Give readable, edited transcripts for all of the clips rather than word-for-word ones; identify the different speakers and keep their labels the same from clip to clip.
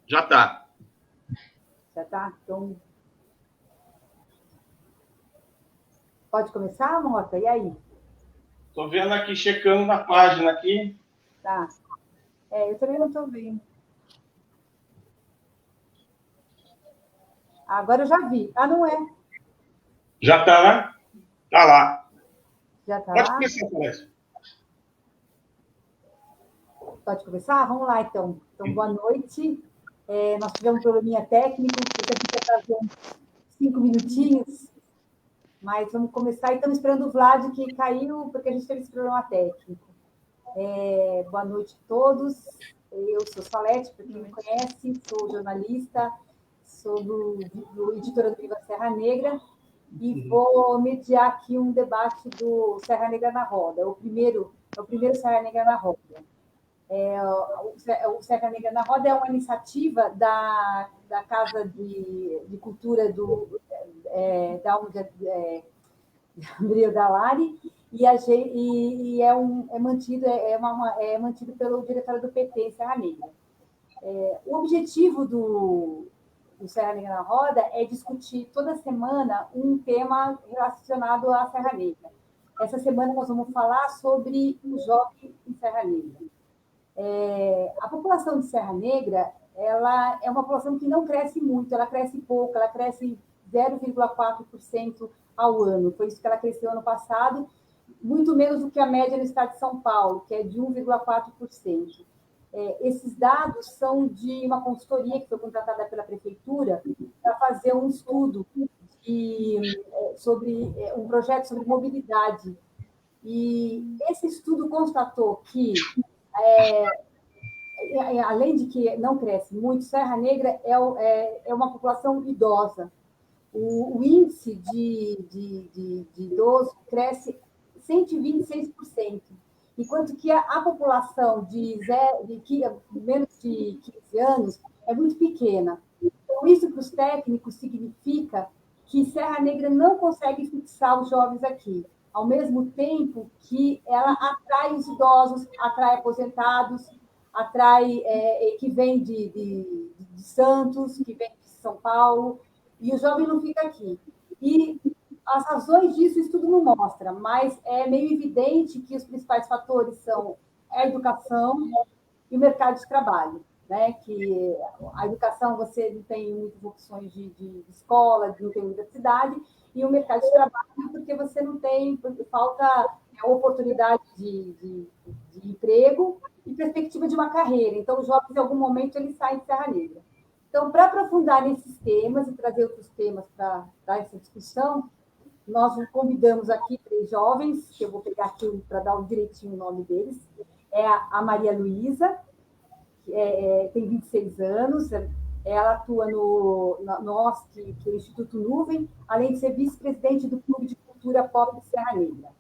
Speaker 1: Já está.
Speaker 2: Já está? Então, pode começar, Mota? E aí?
Speaker 1: Estou vendo aqui, checando na página aqui.
Speaker 2: Tá. Eu também não estou vendo. Agora eu já vi. Ah, não é?
Speaker 1: Já está, né? Está lá.
Speaker 2: Já está
Speaker 1: Pode
Speaker 2: lá?
Speaker 1: começar, Celeste.
Speaker 2: Pode começar? Vamos lá, então. Então, boa noite. Nós tivemos um probleminha técnico, porque a gente ia trazer uns 5 minutinhos, mas vamos começar. E estamos esperando o Vlad, que caiu, porque a gente teve esse problema técnico. Boa noite a todos. Eu sou Salete, para quem me conhece, sou jornalista, sou do editora do Viva Serra Negra, e vou mediar aqui um debate do Serra Negra na Roda. É o primeiro Serra Negra na Roda. O Serra Negra na Roda é uma iniciativa da Casa de Cultura da Andrea Dallari, e é mantido pelo diretório do PT em Serra Negra. O objetivo do Serra Negra na Roda é discutir toda semana um tema relacionado à Serra Negra. Essa semana nós vamos falar sobre o jovem em Serra Negra. A população de Serra Negra, ela é uma população que não cresce muito, ela cresce pouco, ela cresce 0,4% ao ano. Foi isso que ela cresceu ano passado, muito menos do que a média no estado de São Paulo, que é de 1,4%. Esses dados são de uma consultoria que foi contratada pela prefeitura para fazer um estudo sobre um projeto sobre mobilidade. E esse estudo constatou que além de que não cresce muito, Serra Negra é uma população idosa. O índice de idoso cresce 126%, enquanto que a população de menos de 15 anos é muito pequena. Então, isso para os técnicos significa que Serra Negra não consegue fixar os jovens aqui, ao mesmo tempo que ela atrai os idosos, atrai aposentados, atrai que vem de Santos, que vem de São Paulo, e o jovem não fica aqui. E as razões disso, isso tudo não mostra, mas é meio evidente que os principais fatores são a educação e o mercado de trabalho, né? Que a educação, você não tem muitas opções de escola, não tem universidade, e o mercado de trabalho, porque você não tem, porque falta oportunidade de emprego e perspectiva de uma carreira. Então, os jovens, em algum momento, eles saem de Serra Negra. Então, para aprofundar nesses temas e trazer outros temas para essa discussão, nós convidamos aqui 3 jovens, que eu vou pegar aqui para dar direitinho o nome deles. É a Maria Luísa, que tem 26 anos, ela atua no OSC, que é o Instituto Nuvem, além de ser vice-presidente do Clube de Cultura Pop de Serra Negra.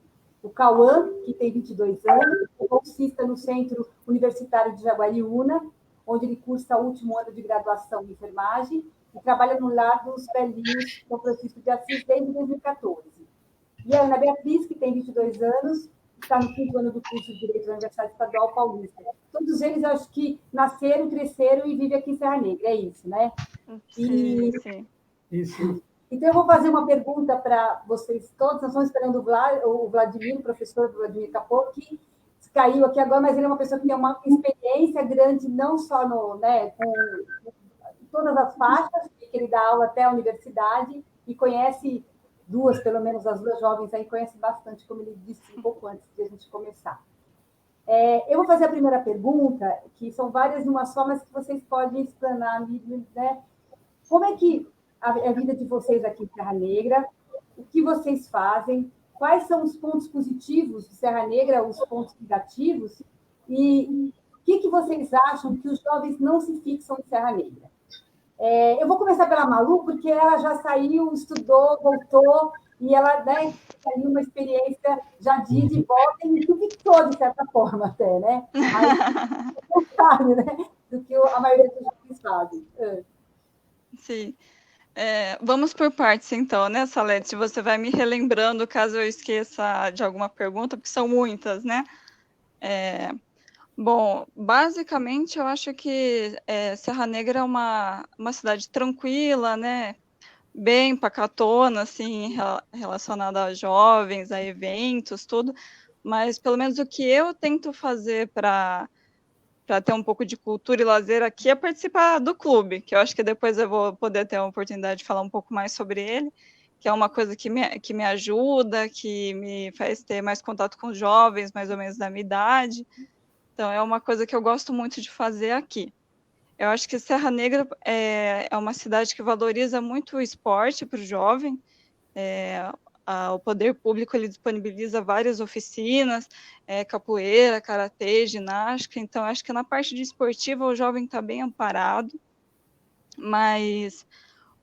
Speaker 2: O Cauã, que tem 22 anos, é bolsista no Centro Universitário de Jaguariúna, onde ele cursa o último ano de graduação em enfermagem e trabalha no Lar dos Velhinhos, São Francisco de Assis, desde 2014. E a Ana Beatriz, que tem 22 anos, está no 5º ano do curso de Direito da Universidade Estadual Paulista. Todos eles, acho que nasceram, cresceram e vivem aqui em Serra Negra, é isso, né?
Speaker 3: Sim.
Speaker 2: Isso. Então, eu vou fazer uma pergunta para vocês todos. Nós estamos esperando o Vladimir, o professor Vladimir Capô, que caiu aqui agora, mas ele é uma pessoa que tem uma experiência grande, não só com todas as faixas, que ele dá aula até a universidade, e conhece pelo menos as 2 jovens aí, conhece bastante, como ele disse um pouco antes de a gente começar. Eu vou fazer a primeira pergunta, que são várias numa só, mas que vocês podem explanar, né? Como é que a vida de vocês aqui em Serra Negra, o que vocês fazem, quais são os pontos positivos de Serra Negra, os pontos negativos, e o que vocês acham que os jovens não se fixam em Serra Negra? Eu vou começar pela Malu, porque ela já saiu, estudou, voltou, e ela tem uma experiência já de ida e volta, e se fixou, de certa forma, até, né? Mas, ao contrário, né? Do que a maioria dos jovens fazem.
Speaker 3: Sim. Vamos por partes, então, né, Salete? Você vai me relembrando, caso eu esqueça de alguma pergunta, porque são muitas, né? Bom, basicamente eu acho que Serra Negra é uma cidade tranquila, né? Bem pacatona, assim, relacionada a jovens, a eventos, tudo. Mas pelo menos o que eu tento fazer para ter um pouco de cultura e lazer aqui é participar do clube, que eu acho que depois eu vou poder ter a oportunidade de falar um pouco mais sobre ele, que é uma coisa que me ajuda, que me faz ter mais contato com jovens, mais ou menos da minha idade. Então, é uma coisa que eu gosto muito de fazer aqui. Eu acho que Serra Negra é uma cidade que valoriza muito o esporte para o jovem. O poder público ele disponibiliza várias oficinas, capoeira, karatê, ginástica. Então, acho que na parte de esportiva o jovem está bem amparado. Mas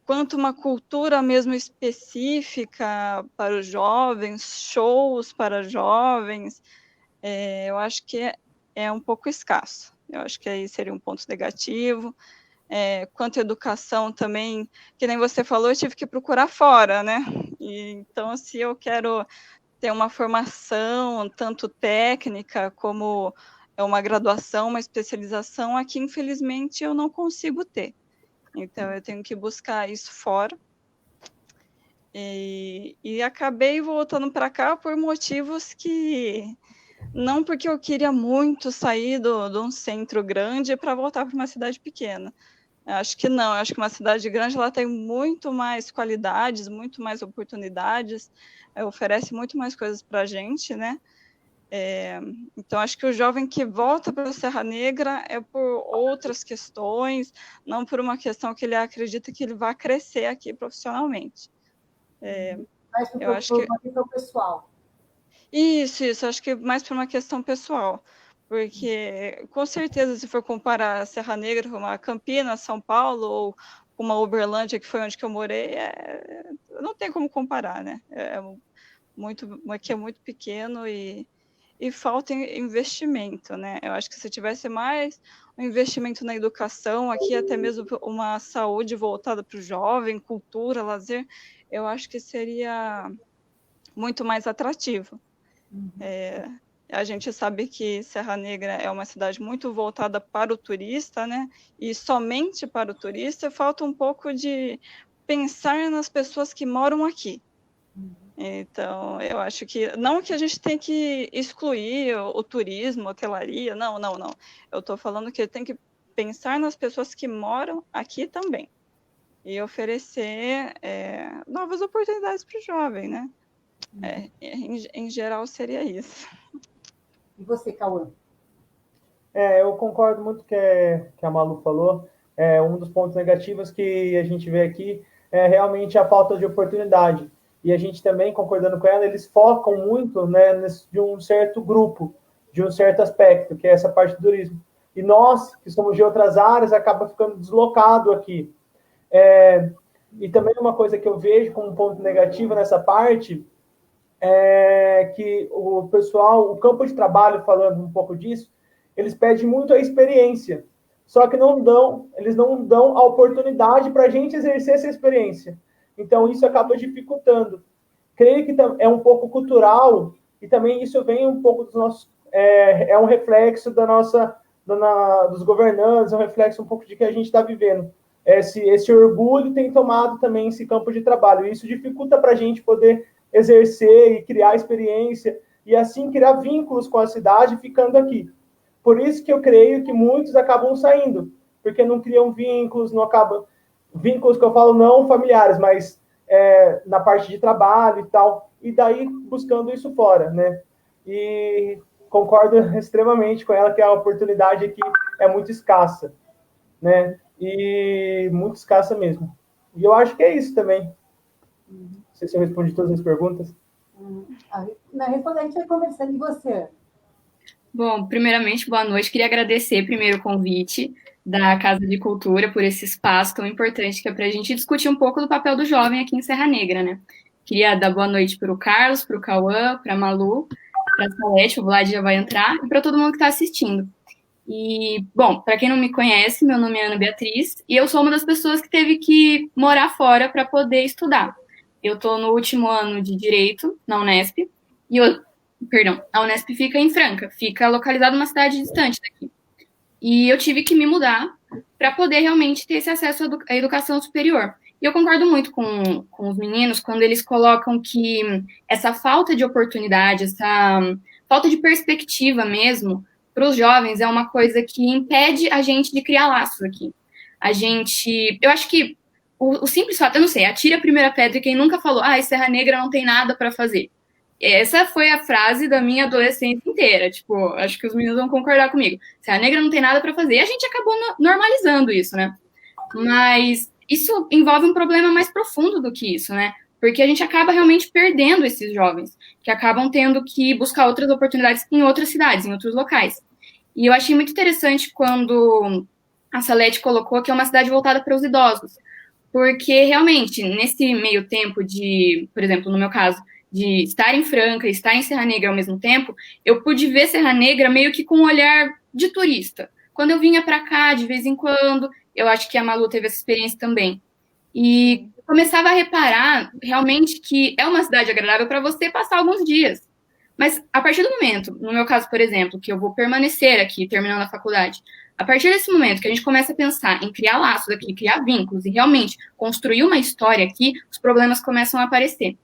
Speaker 3: quanto uma cultura mesmo específica para os jovens, shows para jovens, eu acho que é um pouco escasso. Eu acho que aí seria um ponto negativo. Quanto à educação também, que nem você falou, eu tive que procurar fora, né? Então, se eu quero ter uma formação, tanto técnica como uma graduação, uma especialização, aqui, infelizmente, eu não consigo ter. Então, eu tenho que buscar isso fora. E acabei voltando para cá por motivos que não porque eu queria muito sair de um centro grande para voltar para uma cidade pequena. Eu acho que não, eu acho que uma cidade grande ela tem muito mais qualidades, muito mais oportunidades, oferece muito mais coisas para a gente, né? Então, acho que o jovem que volta para a Serra Negra é por outras questões, não por uma questão que ele acredita que ele vai crescer aqui profissionalmente.
Speaker 2: Mais
Speaker 3: Eu acho
Speaker 2: por
Speaker 3: que
Speaker 2: uma questão pessoal.
Speaker 3: Isso, acho que mais por uma questão pessoal, porque com certeza se for comparar a Serra Negra com uma Campinas, São Paulo ou uma Uberlândia, que foi onde que eu morei, não tem como comparar, né? Aqui é muito pequeno e falta investimento, né? Eu acho que se tivesse mais um investimento na educação, aqui até mesmo uma saúde voltada para o jovem, cultura, lazer, eu acho que seria muito mais atrativo. A gente sabe que Serra Negra é uma cidade muito voltada para o turista, né? E somente para o turista, falta um pouco de pensar nas pessoas que moram aqui. Então, eu acho que não que a gente tem que excluir o turismo, a hotelaria, não. Eu estou falando que tem que pensar nas pessoas que moram aqui também e oferecer novas oportunidades para o jovem, né? Em geral, seria isso.
Speaker 2: E você, Cauã?
Speaker 4: Eu concordo muito com o que a Malu falou. Um dos pontos negativos que a gente vê aqui é realmente a falta de oportunidade. E a gente também, concordando com ela, eles focam muito, né, de um certo grupo, de um certo aspecto, que é essa parte do turismo. E nós, que somos de outras áreas, acaba ficando deslocado aqui. E também uma coisa que eu vejo como um ponto negativo nessa parte é que o pessoal, o campo de trabalho, falando um pouco disso, eles pedem muito a experiência, só que eles não dão a oportunidade para a gente exercer essa experiência. Então, isso acaba dificultando. Creio que é um pouco cultural e também isso vem um pouco dos nossos... É um reflexo dos governantes, é um reflexo um pouco de que a gente está vivendo. Esse orgulho tem tomado também esse campo de trabalho. E isso dificulta para a gente poder exercer e criar experiência e assim criar vínculos com a cidade ficando aqui. Por isso que eu creio que muitos acabam saindo, porque não criam vínculos, não acabam... Vínculos que eu falo não familiares, mas na parte de trabalho e tal, e daí buscando isso fora, né? E concordo extremamente com ela que a oportunidade aqui é muito escassa, né? E muito escassa mesmo. E eu acho que é isso também. Não sei se eu respondi todas as perguntas.
Speaker 2: Na resposta, a gente vai conversando. E você?
Speaker 5: Bom, primeiramente, boa noite. Queria agradecer primeiro o convite da Casa de Cultura por esse espaço tão importante que é para a gente discutir um pouco do papel do jovem aqui em Serra Negra, né? Queria dar boa noite para o Carlos, para o Cauã, para a Malu, para a Salete, o Vlad já vai entrar, e para todo mundo que está assistindo. E, bom, para quem não me conhece, meu nome é Ana Beatriz, e eu sou uma das pessoas que teve que morar fora para poder estudar. Eu estou no último ano de Direito, na Unesp, e eu Perdão, a Unesp fica em Franca, fica localizada numa cidade distante daqui. E eu tive que me mudar para poder realmente ter esse acesso à educação superior. E eu concordo muito com os meninos quando eles colocam que essa falta de oportunidade, essa falta de perspectiva mesmo para os jovens é uma coisa que impede a gente de criar laços aqui. Eu acho que o simples fato, eu não sei, atire a primeira pedra e quem nunca falou, Serra Negra não tem nada para fazer. Essa foi a frase da minha adolescência inteira. Tipo, acho que os meninos vão concordar comigo. Serra Negra não tem nada para fazer. E a gente acabou normalizando isso, né? Mas isso envolve um problema mais profundo do que isso, né? Porque a gente acaba realmente perdendo esses jovens, que acabam tendo que buscar outras oportunidades em outras cidades, em outros locais. E eu achei muito interessante quando a Salete colocou que é uma cidade voltada para os idosos. Porque, realmente, nesse meio tempo de, por exemplo, no meu caso, de estar em Franca e estar em Serra Negra ao mesmo tempo, eu pude ver Serra Negra meio que com um olhar de turista. Quando eu vinha para cá, de vez em quando, eu acho que a Malu teve essa experiência também. E começava a reparar, realmente, que é uma cidade agradável para você passar alguns dias. Mas, a partir do momento, no meu caso, por exemplo, que eu vou permanecer aqui, terminando a faculdade, a partir desse momento que a gente começa a pensar em criar laços aqui, criar vínculos e realmente construir uma história aqui, os problemas começam a aparecer.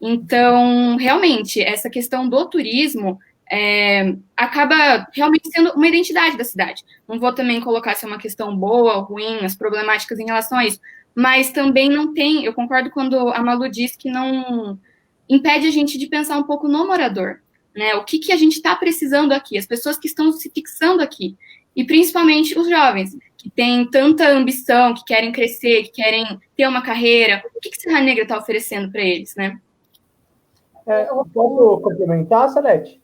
Speaker 5: Então, realmente, essa questão do turismo acaba realmente sendo uma identidade da cidade. Não vou também colocar se é uma questão boa ou ruim, as problemáticas em relação a isso, mas também não tem, eu concordo quando a Malu diz que não impede a gente de pensar um pouco no morador, né? O que a gente está precisando aqui, as pessoas que estão se fixando aqui, e principalmente os jovens, que têm tanta ambição, que querem crescer, que querem ter uma carreira, o que Serra Negra está oferecendo para eles, né?
Speaker 4: Posso complementar, Salete?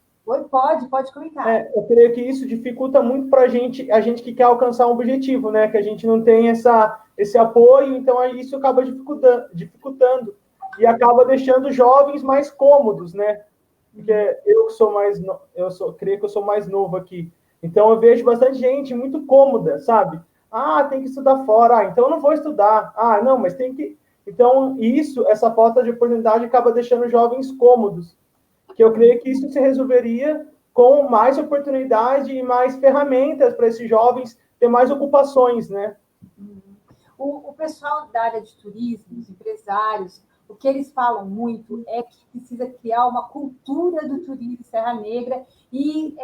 Speaker 2: Pode comentar.
Speaker 4: Eu creio que isso dificulta muito para a gente que quer alcançar um objetivo, né? Que a gente não tem esse apoio, então isso acaba dificultando e acaba deixando os jovens mais cômodos, né? Porque creio que eu sou mais novo aqui. Então eu vejo bastante gente muito cômoda, sabe? Tem que estudar fora, então eu não vou estudar. Não, mas tem que... Então, essa falta de oportunidade acaba deixando os jovens cômodos, que eu creio que isso se resolveria com mais oportunidade e mais ferramentas para esses jovens ter mais ocupações, né?
Speaker 2: O pessoal da área de turismo, os empresários, o que eles falam muito é que precisa criar uma cultura do turismo em Serra Negra e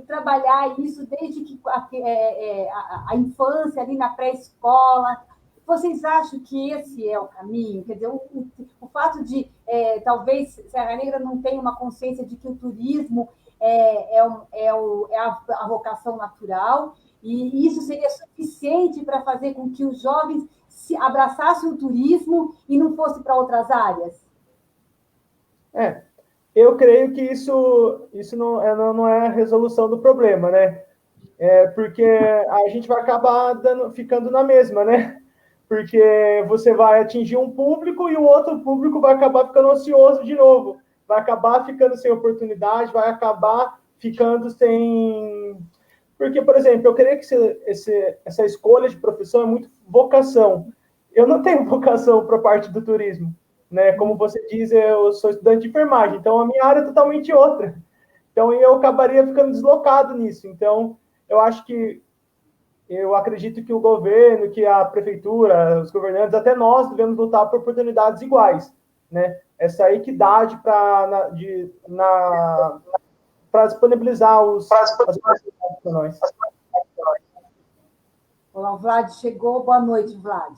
Speaker 2: trabalhar isso desde que a infância, ali na pré-escola. Vocês acham que esse é o caminho? Quer dizer, o fato de, talvez, Serra Negra não tenha uma consciência de que o turismo é a vocação natural, e isso seria suficiente para fazer com que os jovens se abraçassem o turismo e não fosse para outras áreas?
Speaker 4: Eu creio que isso não é a resolução do problema, né? Porque a gente vai acabar ficando na mesma, né? Porque você vai atingir um público e o outro público vai acabar ficando ocioso de novo, vai acabar ficando sem oportunidade, vai acabar ficando sem... Porque, por exemplo, eu creio que essa escolha de profissão é muito vocação. Eu não tenho vocação para a parte do turismo, né? Como você diz, eu sou estudante de enfermagem, então a minha área é totalmente outra. Então eu acabaria ficando deslocado nisso. Então eu acredito que o governo, que a prefeitura, os governantes, até nós devemos lutar por oportunidades iguais, né? Essa equidade para disponibilizar as oportunidades para nós.
Speaker 2: Olá, o Vlad chegou. Boa noite, Vlad.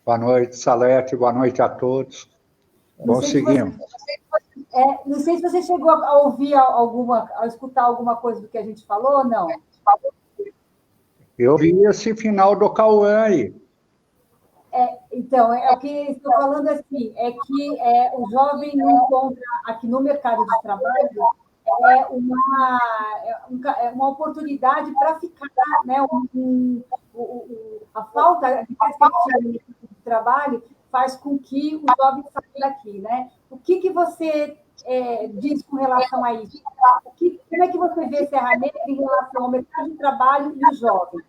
Speaker 6: Boa noite, Salete. Boa noite a todos. Vamos seguindo.
Speaker 2: Não sei se você chegou a ouvir a escutar alguma coisa do que a gente falou ou não.
Speaker 6: Eu vi esse final do Cauã aí.
Speaker 2: Então, o que estou falando assim, é que o jovem não encontra aqui no mercado de trabalho uma oportunidade para ficar, né? A falta de perspectiva de trabalho faz com que o jovem saia daqui, né? O que você diz com relação a isso? Como é que você vê Serra Negra em relação ao mercado de trabalho e o jovem?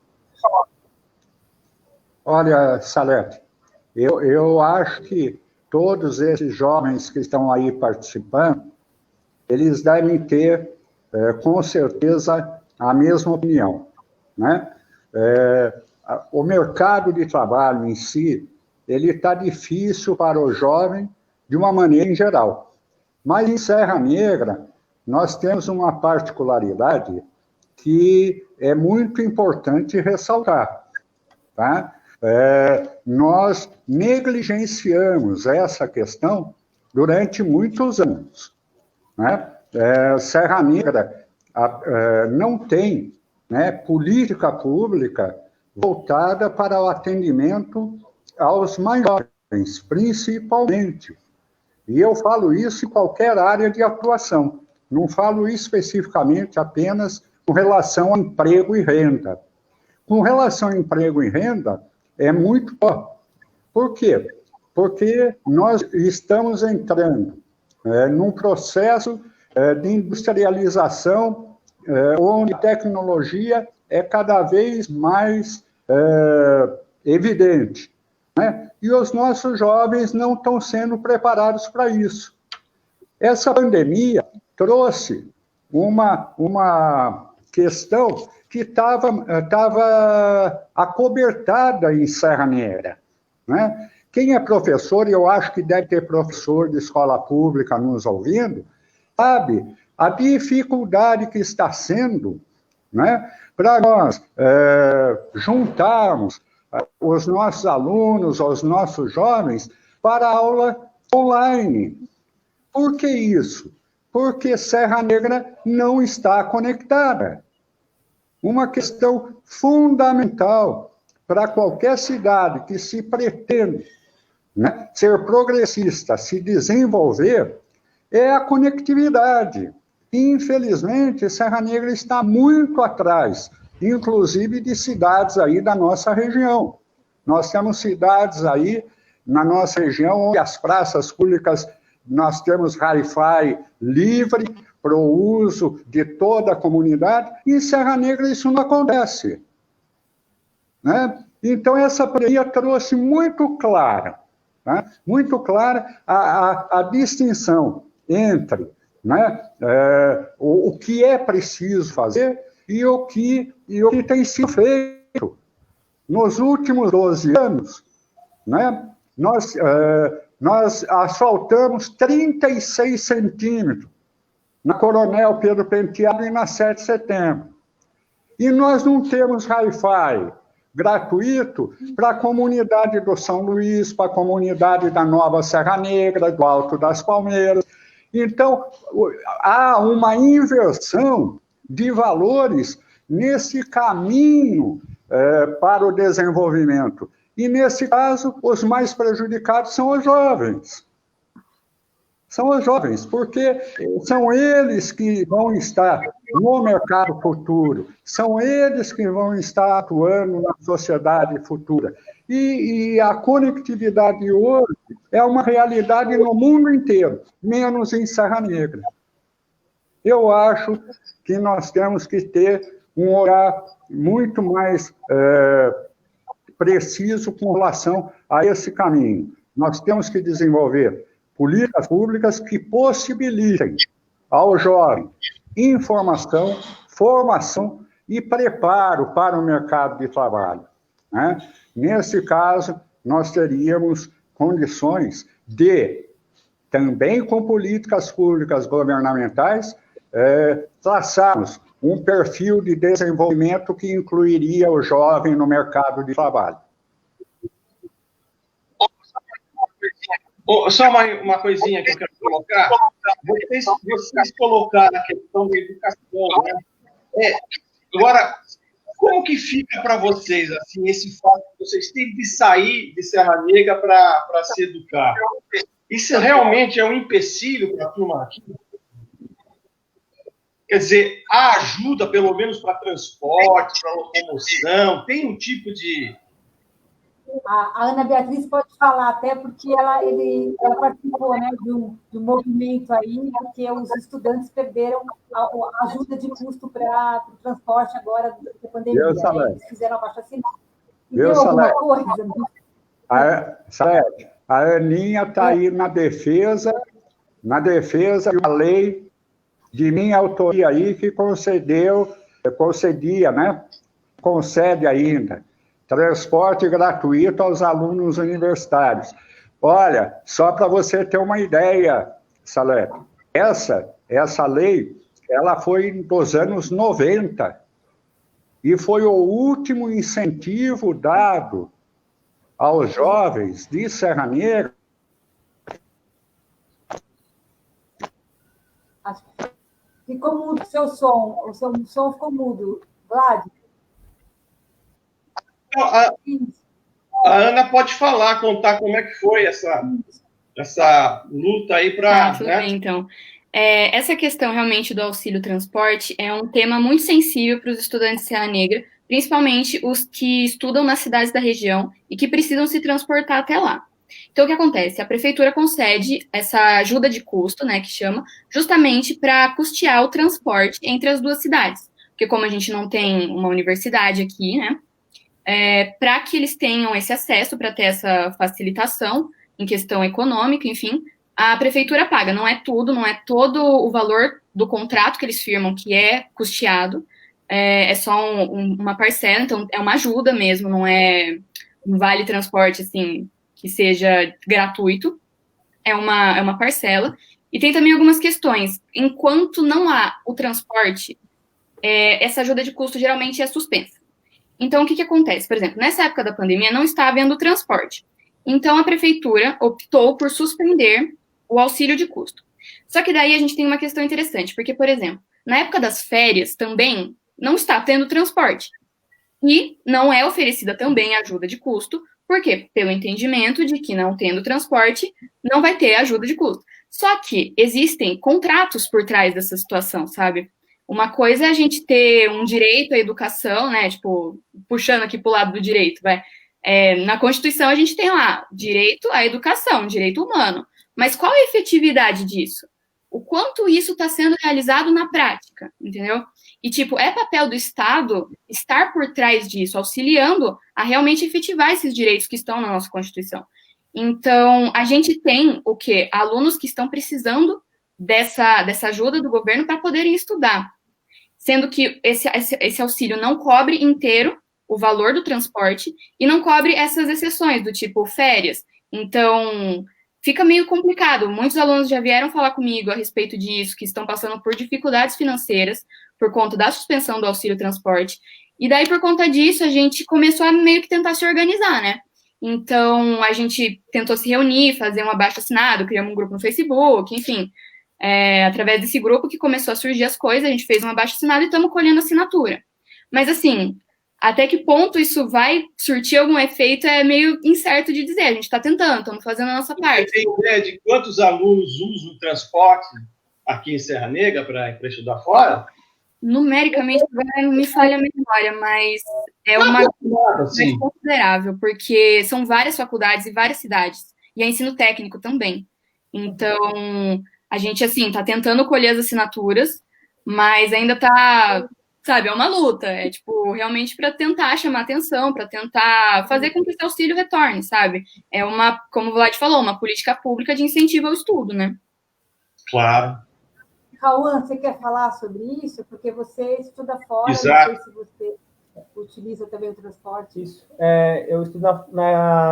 Speaker 6: Olha, Salete, eu acho que todos esses jovens que estão aí participando, eles devem ter, com certeza, a mesma opinião, né? O mercado de trabalho em si, ele está difícil para o jovem de uma maneira em geral. Mas em Serra Negra, nós temos uma particularidade que é muito importante ressaltar, tá? Nós negligenciamos essa questão durante muitos anos, né? Serra Negra não tem, né, política pública voltada para o atendimento aos mais jovens, principalmente. E eu falo isso em qualquer área de atuação, não falo especificamente apenas com relação a emprego e renda. Com relação a emprego e renda, é muito bom. Por quê? Porque nós estamos entrando num processo de industrialização onde a tecnologia é cada vez mais evidente, né? E os nossos jovens não estão sendo preparados para isso. Essa pandemia trouxe uma questão que estava acobertada em Serra Negra, né? Quem é professor, e eu acho que deve ter professor de escola pública nos ouvindo, sabe a dificuldade que está sendo, né, para nós juntarmos os nossos alunos, os nossos jovens, para a aula online. Por que isso? Porque Serra Negra não está conectada. Uma questão fundamental para qualquer cidade que se pretende, né, ser progressista, se desenvolver, é a conectividade. Infelizmente, Serra Negra está muito atrás, inclusive de cidades aí da nossa região. Nós temos cidades aí na nossa região onde as praças públicas, nós temos Wi-Fi livre para o uso de toda a comunidade, e em Serra Negra isso não acontece, né? Então, essa pandemia trouxe muito clara, né, muito clara a distinção entre, né, o que é preciso fazer e o que tem sido feito. Nos últimos 12 anos, né, nós asfaltamos 36 centímetros na Coronel Pedro Penteado e na 7 de setembro. E nós não temos Wi-Fi gratuito para a comunidade do São Luís, para a comunidade da Nova Serra Negra, do Alto das Palmeiras. Então, há uma inversão de valores nesse caminho para o desenvolvimento. E, nesse caso, os mais prejudicados são os jovens. São os jovens, porque são eles que vão estar no mercado futuro, são eles que vão estar atuando na sociedade futura. E a conectividade hoje é uma realidade no mundo inteiro, menos em Serra Negra. Eu acho que nós temos que ter um olhar muito mais preciso com relação a esse caminho. Nós temos que desenvolver políticas públicas que possibilitem ao jovem informação, formação e preparo para o mercado de trabalho, né? Nesse caso, nós teríamos condições de, também com políticas públicas governamentais, traçarmos um perfil de desenvolvimento que incluiria o jovem no mercado de trabalho.
Speaker 1: Só uma coisinha que eu quero colocar. Vocês colocaram a questão da educação, né? Agora, como que fica para vocês assim, esse fato de vocês terem de sair de Serra Negra para se educar? Isso realmente é um empecilho para a turma aqui? Quer dizer, há ajuda, pelo menos, para transporte, para locomoção? Tem um tipo de...
Speaker 2: A Ana Beatriz pode falar, até porque ela participou, né, de um movimento aí, porque os estudantes perderam a ajuda de custo para o transporte agora da pandemia. Né? Eles fizeram abaixo-assinado. E deu alguma coisa?
Speaker 6: A Aninha está aí na defesa de uma lei de minha autoria aí que concedia, né? Concede ainda transporte gratuito aos alunos universitários. Olha, só para você ter uma ideia, Salete, essa lei, ela foi dos anos 90 e foi o último incentivo dado aos jovens de Serra Negra.
Speaker 2: Ficou mudo o seu som, o seu som ficou mudo. Vlad?
Speaker 1: A Ana pode falar, contar como é que foi essa luta aí para...
Speaker 5: Tudo bem, então. Essa questão realmente do auxílio transporte é um tema muito sensível para os estudantes de Serra Negra, principalmente os que estudam nas cidades da região e que precisam se transportar até lá. Então, o que acontece? A prefeitura concede essa ajuda de custo, né, que chama, justamente para custear o transporte entre as duas cidades. Porque como a gente não tem uma universidade aqui, né, para que eles tenham esse acesso, para ter essa facilitação em questão econômica, enfim, a prefeitura paga. Não é tudo, não é todo o valor do contrato que eles firmam que é custeado, é só uma parcela, então é uma ajuda mesmo, não é um vale transporte, assim, que seja gratuito, é uma parcela. E tem também algumas questões. Enquanto não há o transporte, essa ajuda de custo geralmente é suspensa. Então, o que acontece? Por exemplo, nessa época da pandemia não está havendo transporte. Então, a prefeitura optou por suspender o auxílio de custo. Só que daí a gente tem uma questão interessante, porque, por exemplo, na época das férias também não está tendo transporte. E não é oferecida também ajuda de custo, porque pelo entendimento de que não tendo transporte, não vai ter ajuda de custo. Só que existem contratos por trás dessa situação, sabe? Uma coisa é a gente ter um direito à educação, né? Tipo, puxando aqui para o lado do direito, vai. Na Constituição a gente tem lá direito à educação, direito humano. Mas qual a efetividade disso? O quanto isso está sendo realizado na prática, entendeu? E, tipo, é papel do Estado estar por trás disso, auxiliando a realmente efetivar esses direitos que estão na nossa Constituição. Então, a gente tem o quê? Alunos que estão precisando dessa ajuda do governo para poderem estudar. Sendo que esse auxílio não cobre inteiro o valor do transporte e não cobre essas exceções, do tipo férias. Então, fica meio complicado. Muitos alunos já vieram falar comigo a respeito disso, que estão passando por dificuldades financeiras por conta da suspensão do auxílio transporte. E daí, por conta disso, a gente começou a meio que tentar se organizar, né? Então, a gente tentou se reunir, fazer um abaixo-assinado, criamos um grupo no Facebook, enfim. Através desse grupo que começou a surgir as coisas, a gente fez um abaixo-assinado e estamos colhendo assinatura. Mas, assim, até que ponto isso vai surtir algum efeito é meio incerto de dizer. A gente está tentando, estamos fazendo a nossa parte.
Speaker 1: Você tem ideia de quantos alunos usam o transporte aqui em Serra Negra para estudar fora?
Speaker 5: Numericamente, agora não me falha a memória, mas é uma quantidade considerável, porque são várias faculdades e várias cidades, e é ensino técnico também. Então, a gente, assim, está tentando colher as assinaturas, mas ainda está, sabe, é uma luta, tipo, realmente para tentar chamar atenção, para tentar fazer com que esse auxílio retorne, sabe? É uma, como o Vlad falou, uma política pública de incentivo ao estudo, né?
Speaker 1: Claro.
Speaker 2: Cauã, você quer falar sobre isso? Porque você estuda fora,
Speaker 1: Exato.
Speaker 2: Não sei se você utiliza também o transporte.
Speaker 4: Isso. Eu estudo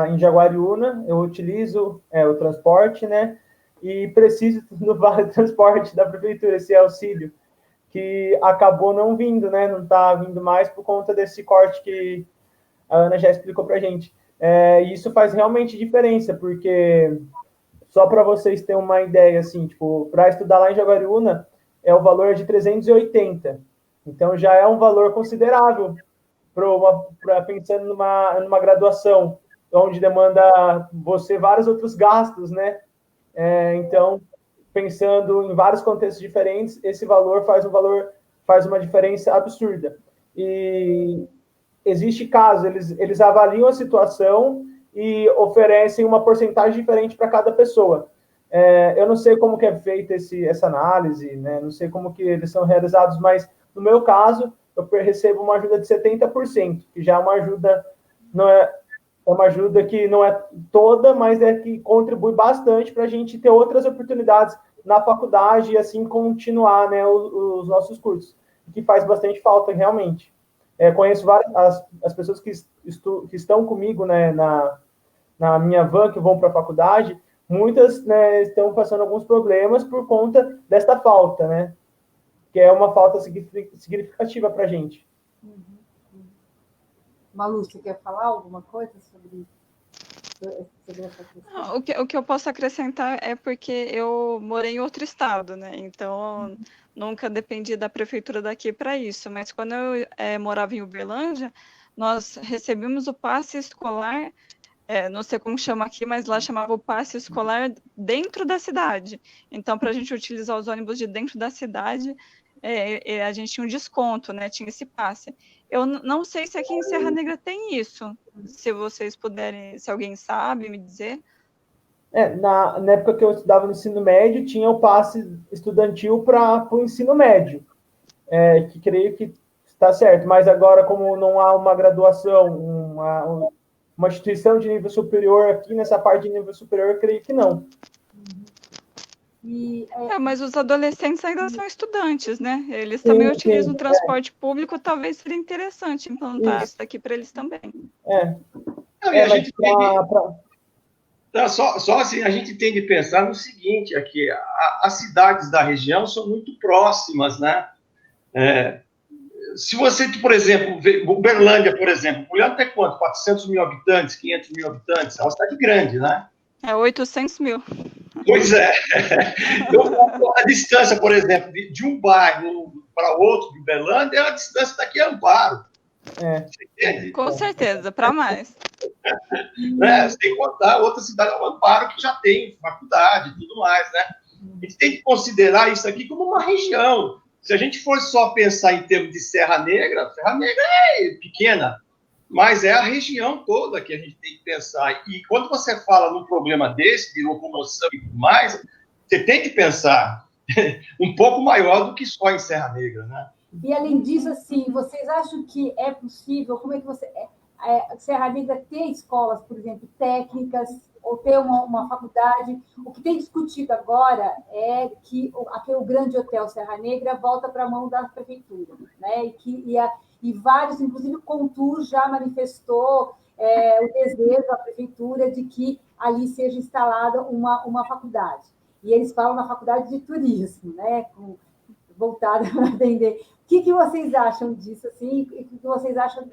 Speaker 4: em Jaguariúna, eu utilizo o transporte, né? E preciso do vale transporte da prefeitura, esse auxílio, que acabou não vindo, né? Não está vindo mais por conta desse corte que a Ana já explicou para a gente. E isso faz realmente diferença, porque... Só para vocês terem uma ideia, assim, tipo, para estudar lá em Jaguariúna, o valor de 380. Então, já é um valor considerável pensando numa graduação, onde demanda você vários outros gastos, né? Então, pensando em vários contextos diferentes, esse valor faz uma diferença absurda. E existe casos, eles avaliam a situação e oferecem uma porcentagem diferente para cada pessoa. Eu não sei como que é feita essa análise, né? Não sei como que eles são realizados, mas no meu caso, eu recebo uma ajuda de 70%, que já é uma ajuda, uma ajuda que não é toda, mas que contribui bastante para a gente ter outras oportunidades na faculdade e assim continuar, né, os nossos cursos, que faz bastante falta realmente. Conheço várias as pessoas que estão comigo, né, na minha van, que vão para a faculdade, muitas, né, estão passando alguns problemas por conta desta falta, né, que é uma falta significativa para a gente.
Speaker 2: Malu, você quer falar alguma coisa sobre essa questão?
Speaker 3: O que eu posso acrescentar é porque eu morei em outro estado, né? Então, nunca dependi da prefeitura daqui para isso. Mas quando eu morava em Uberlândia, nós recebíamos o passe escolar, não sei como chama aqui, mas lá chamava o passe escolar dentro da cidade. Então, para a gente utilizar os ônibus de dentro da cidade, a gente tinha um desconto, né? Tinha esse passe. Eu não sei se aqui em Serra Negra tem isso. Se vocês puderem, se alguém sabe me dizer.
Speaker 4: Na época que eu estudava no ensino médio, tinha o passe estudantil para o ensino médio, que creio que está certo, mas agora, como não há uma graduação, uma instituição de nível superior aqui, nessa parte de nível superior, eu creio que não.
Speaker 3: Mas os adolescentes ainda são estudantes, né? Eles também utilizam o transporte público, talvez seria interessante implantar isso aqui para eles também.
Speaker 1: Só assim, a gente tem de pensar no seguinte, aqui, as cidades da região são muito próximas, né? Se você, por exemplo, Uberlândia, por exemplo, Uberlândia tem quanto? 400 mil habitantes, 500 mil habitantes? É uma cidade grande, né?
Speaker 3: 800 mil.
Speaker 1: Pois é. A distância, por exemplo, de um bairro para outro de Uberlândia é a distância daqui a Amparo. Você entende?
Speaker 3: Com certeza, para mais.
Speaker 1: Sem contar outra cidade, Amparo, que já tem faculdade e tudo mais, né? A gente tem que considerar isso aqui como uma região. Se a gente for só pensar em termos de Serra Negra é pequena, mas é a região toda que a gente tem que pensar. E quando você fala num problema desse, de locomoção e tudo mais, você tem que pensar um pouco maior do que só em Serra Negra, né?
Speaker 2: E, além disso, assim, vocês acham que é possível, como é que Serra Negra ter escolas, por exemplo, técnicas, ou ter uma faculdade? O que tem discutido agora é que o grande hotel Serra Negra volta para a mão da prefeitura, né? E vários, inclusive o Contur já manifestou o desejo da prefeitura de que ali seja instalada uma faculdade. E eles falam na faculdade de turismo, né? Voltada para atender. O que vocês acham disso, assim? O que vocês acham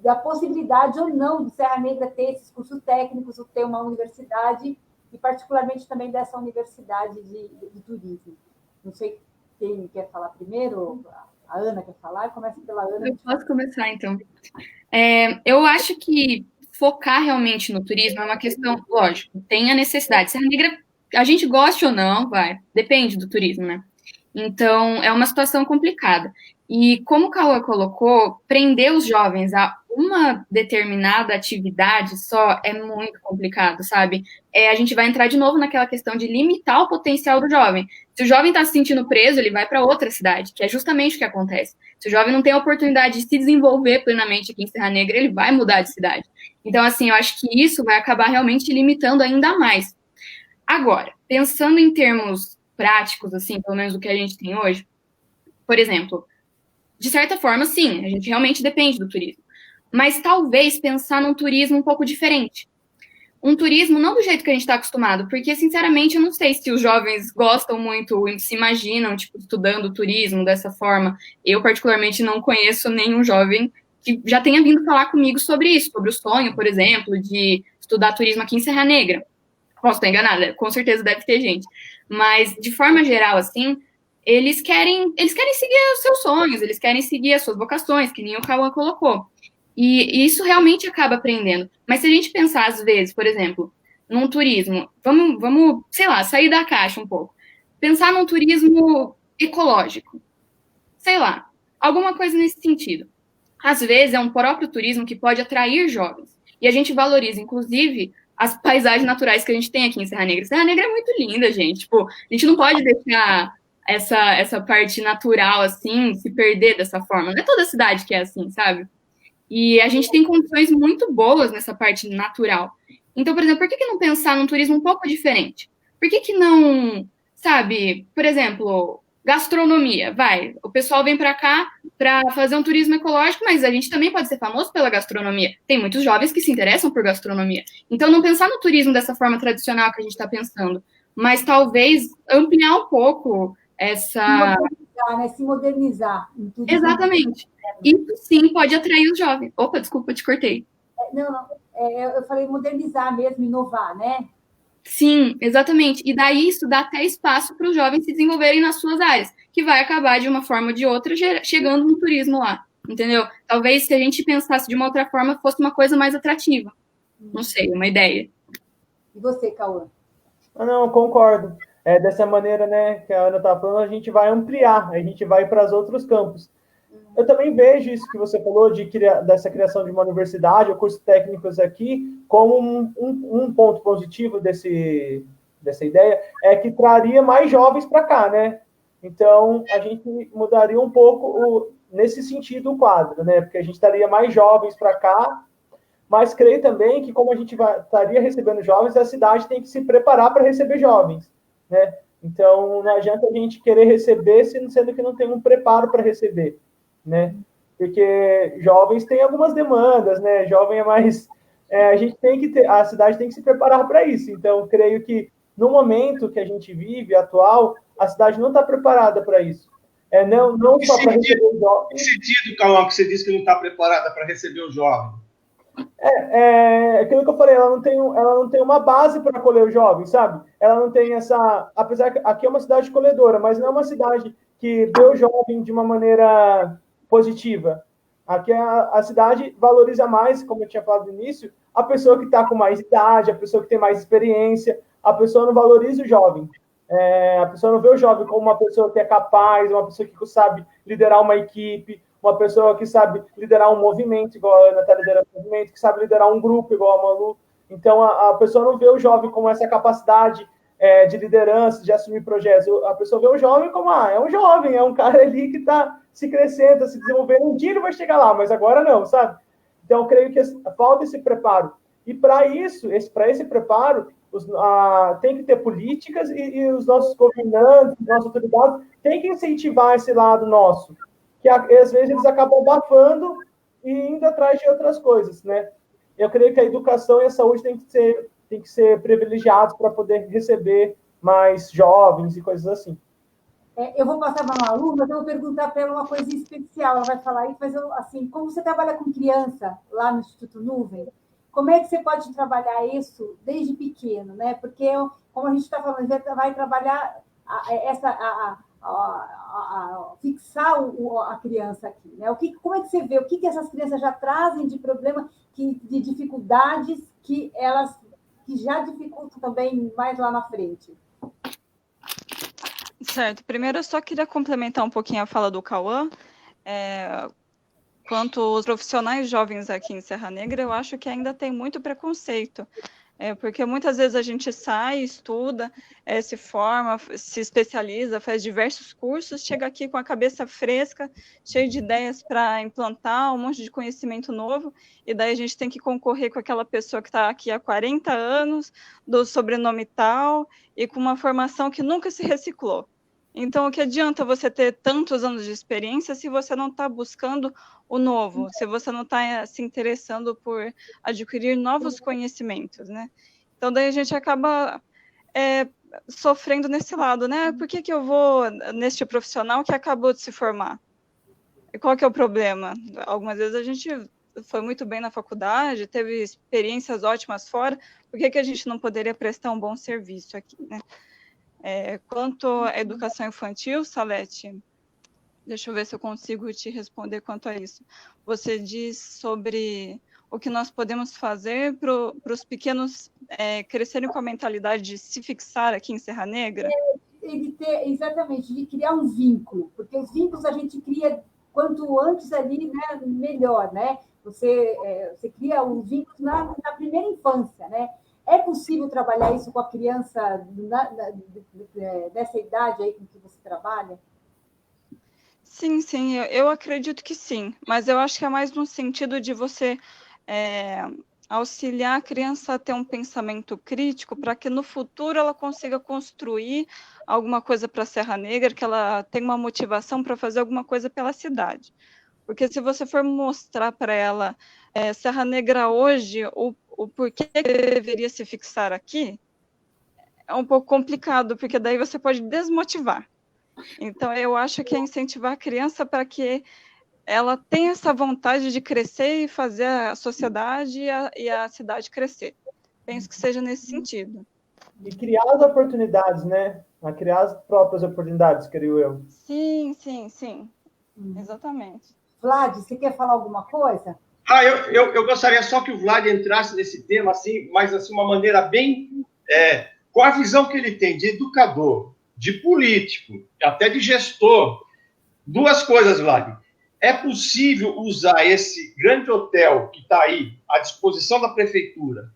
Speaker 2: da possibilidade ou não de Serra Negra ter esses cursos técnicos, ou ter uma universidade, e particularmente também dessa universidade de turismo? Não sei quem quer falar primeiro. A Ana quer falar? Começa pela Ana.
Speaker 5: Eu posso começar, então. Eu acho que focar realmente no turismo é uma questão, lógico, tem a necessidade. Serra Negra, a gente goste ou não, depende do turismo, né? Então, é uma situação complicada. E como o Cauã colocou, prender os jovens a uma determinada atividade só é muito complicado, sabe? A gente vai entrar de novo naquela questão de limitar o potencial do jovem. Se o jovem está se sentindo preso, ele vai para outra cidade, que é justamente o que acontece. Se o jovem não tem a oportunidade de se desenvolver plenamente aqui em Serra Negra, ele vai mudar de cidade. Então, assim, eu acho que isso vai acabar realmente limitando ainda mais. Agora, pensando em termos práticos, assim, pelo menos do que a gente tem hoje, por exemplo, de certa forma, sim, a gente realmente depende do turismo. Mas talvez pensar num turismo um pouco diferente. Um turismo não do jeito que a gente está acostumado, porque, sinceramente, eu não sei se os jovens gostam muito, se imaginam, tipo, estudando turismo dessa forma. Eu, particularmente, não conheço nenhum jovem que já tenha vindo falar comigo sobre isso, sobre o sonho, por exemplo, de estudar turismo aqui em Serra Negra. Posso estar enganada, com certeza deve ter gente. Mas, de forma geral, assim, eles querem seguir os seus sonhos, eles querem seguir as suas vocações, que nem o Cauã colocou. E isso realmente acaba aprendendo. Mas se a gente pensar, às vezes, por exemplo, num turismo, vamos, sei lá, sair da caixa um pouco. Pensar num turismo ecológico. Sei lá, alguma coisa nesse sentido. Às vezes, é um próprio turismo que pode atrair jovens. E a gente valoriza, inclusive, as paisagens naturais que a gente tem aqui em Serra Negra. Serra Negra é muito linda, gente. Tipo, a gente não pode deixar essa parte natural, assim, se perder dessa forma. Não é toda cidade que é assim, sabe? E a gente tem condições muito boas nessa parte natural. Então, por exemplo, por que não pensar num turismo um pouco diferente? Por que não, sabe, por exemplo, gastronomia, vai. O pessoal vem para cá para fazer um turismo ecológico, mas a gente também pode ser famoso pela gastronomia. Tem muitos jovens que se interessam por gastronomia. Então, não pensar no turismo dessa forma tradicional que a gente está pensando, mas talvez ampliar um pouco essa...
Speaker 2: Se modernizar.
Speaker 5: Exatamente. Isso sim pode atrair os jovens. Opa, desculpa, te cortei.
Speaker 2: Não. Eu falei modernizar mesmo, inovar, né?
Speaker 5: Sim, exatamente. E daí isso dá até espaço para os jovens se desenvolverem nas suas áreas, que vai acabar de uma forma ou de outra chegando no turismo lá, entendeu? Talvez se a gente pensasse de uma outra forma fosse uma coisa mais atrativa. Não sei, uma ideia.
Speaker 2: E você, Cauã?
Speaker 4: Não, concordo. Dessa maneira, né, que a Ana está falando, a gente vai ampliar, a gente vai para os outros campos. Eu também vejo isso que você falou dessa criação de uma universidade ou cursos técnicos aqui como um ponto positivo dessa ideia, é que traria mais jovens para cá, né? Então, a gente mudaria um pouco, nesse sentido, o quadro, né? Porque a gente estaria mais jovens para cá, mas creio também que, como a gente estaria recebendo jovens, a cidade tem que se preparar para receber jovens, né? Então, não adianta a gente querer receber, sendo que não tem um preparo para receber, né? Porque jovens têm algumas demandas, né? Jovem é mais... a gente tem que ter... A cidade tem que se preparar para isso. Então, creio que, no momento que a gente vive, atual, a cidade não está preparada para isso. Não só para receber os jovens...
Speaker 1: Que sentido, Cauã, que você disse que não está preparada para receber o jovem?
Speaker 4: Aquilo que eu falei, ela não tem uma base para acolher os jovens, sabe? Ela não tem essa... Apesar que aqui é uma cidade acolhedora, mas não é uma cidade que vê o jovem de uma maneira positiva. Aqui a cidade valoriza mais, como eu tinha falado no início, a pessoa que está com mais idade, a pessoa que tem mais experiência. A pessoa não valoriza o jovem. A pessoa não vê o jovem como uma pessoa que é capaz, uma pessoa que sabe liderar uma equipe, uma pessoa que sabe liderar um movimento, igual a Ana está liderando um movimento, que sabe liderar um grupo, igual a Malu. Então, a pessoa não vê o jovem como essa capacidade de liderança, de assumir projetos. A pessoa vê o jovem como, é um jovem, é um cara ali que está se crescendo, se desenvolvendo. Um dia ele vai chegar lá, mas agora não, sabe? Então, eu creio que falta esse preparo. E para isso, para esse preparo, tem que ter políticas e os nossos governantes, as nossas autoridades, têm que incentivar esse lado nosso, que às vezes eles acabam abafando e indo atrás de outras coisas, né? Eu creio que a educação e a saúde têm que ser privilegiados para poder receber mais jovens e coisas assim.
Speaker 2: Eu vou passar para a Malu, mas eu vou perguntar para ela uma coisa especial. Ela vai falar isso, mas assim, como você trabalha com criança lá no Instituto Nuvem, como é que você pode trabalhar isso desde pequeno, né? Porque, como a gente está falando, você vai trabalhar fixar a criança aqui, né? Como é que você vê? O que essas crianças já trazem de problema, de dificuldades que já dificultam também mais lá na frente?
Speaker 3: Certo. Primeiro, eu só queria complementar um pouquinho a fala do Cauã. Quanto aos profissionais jovens aqui em Serra Negra, eu acho que ainda tem muito preconceito. Porque muitas vezes a gente sai, estuda, se forma, se especializa, faz diversos cursos, chega aqui com a cabeça fresca, cheio de ideias para implantar um monte de conhecimento novo, e daí a gente tem que concorrer com aquela pessoa que está aqui há 40 anos, do sobrenome tal, e com uma formação que nunca se reciclou. Então, o que adianta você ter tantos anos de experiência se você não está buscando o novo, se você não está se interessando por adquirir novos conhecimentos, né? Então, daí a gente acaba sofrendo nesse lado, né? Por que eu vou neste profissional que acabou de se formar? E qual que é o problema? Algumas vezes a gente foi muito bem na faculdade, teve experiências ótimas fora, por que a gente não poderia prestar um bom serviço aqui, né? Quanto à educação infantil, Salete, deixa eu ver se eu consigo te responder quanto a isso. Você diz sobre o que nós podemos fazer para os pequenos crescerem com a mentalidade de se fixar aqui em Serra Negra?
Speaker 2: Exatamente, de criar um vínculo, porque os vínculos a gente cria quanto antes ali, né, melhor, né? Você cria um vínculo na primeira infância, né? É possível trabalhar isso com a criança dessa idade aí com que você trabalha?
Speaker 3: Sim, eu acredito que sim, mas eu acho que é mais no sentido de você auxiliar a criança a ter um pensamento crítico para que no futuro ela consiga construir alguma coisa para a Serra Negra, que ela tenha uma motivação para fazer alguma coisa pela cidade. Porque se você for mostrar para ela Serra Negra hoje, o porquê que deveria se fixar aqui, é um pouco complicado, porque daí você pode desmotivar. Então, eu acho que é incentivar a criança para que ela tenha essa vontade de crescer e fazer a sociedade e a cidade crescer. Penso que seja nesse sentido.
Speaker 4: E criar as oportunidades, né? A criar as próprias oportunidades, creio eu.
Speaker 3: Sim. Exatamente.
Speaker 2: Vlad, você quer falar alguma coisa?
Speaker 1: Eu gostaria só que o Vlad entrasse nesse tema, assim, mas assim, uma maneira bem... com a visão que ele tem de educador, de político, até de gestor. Duas coisas, Vlad. É possível usar esse grande hotel que está aí à disposição da prefeitura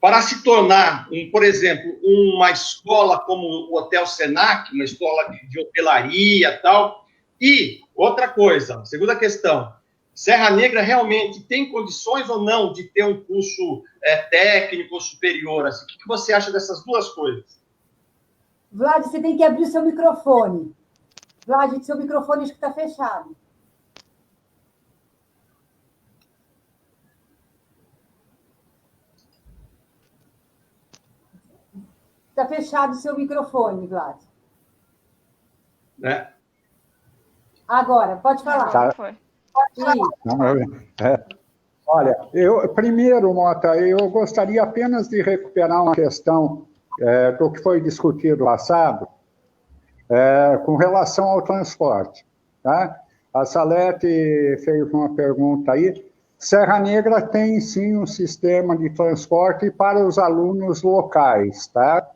Speaker 1: para se tornar, por exemplo, uma escola como o Hotel Senac, uma escola de hotelaria e tal? E outra coisa, segunda questão, Serra Negra realmente tem condições ou não de ter um curso técnico ou superior? Assim? O que você acha dessas duas coisas?
Speaker 2: Vlad, você tem que abrir o seu microfone. Vlad, seu microfone acho que está fechado. Está fechado o seu microfone, Vlad. Agora, pode falar.
Speaker 3: Tá. Foi.
Speaker 6: Olha, primeiro, Mota, eu gostaria apenas de recuperar uma questão do que foi discutido no passado com relação ao transporte. Tá? A Salete fez uma pergunta aí. Serra Negra tem, sim, um sistema de transporte para os alunos locais, tá?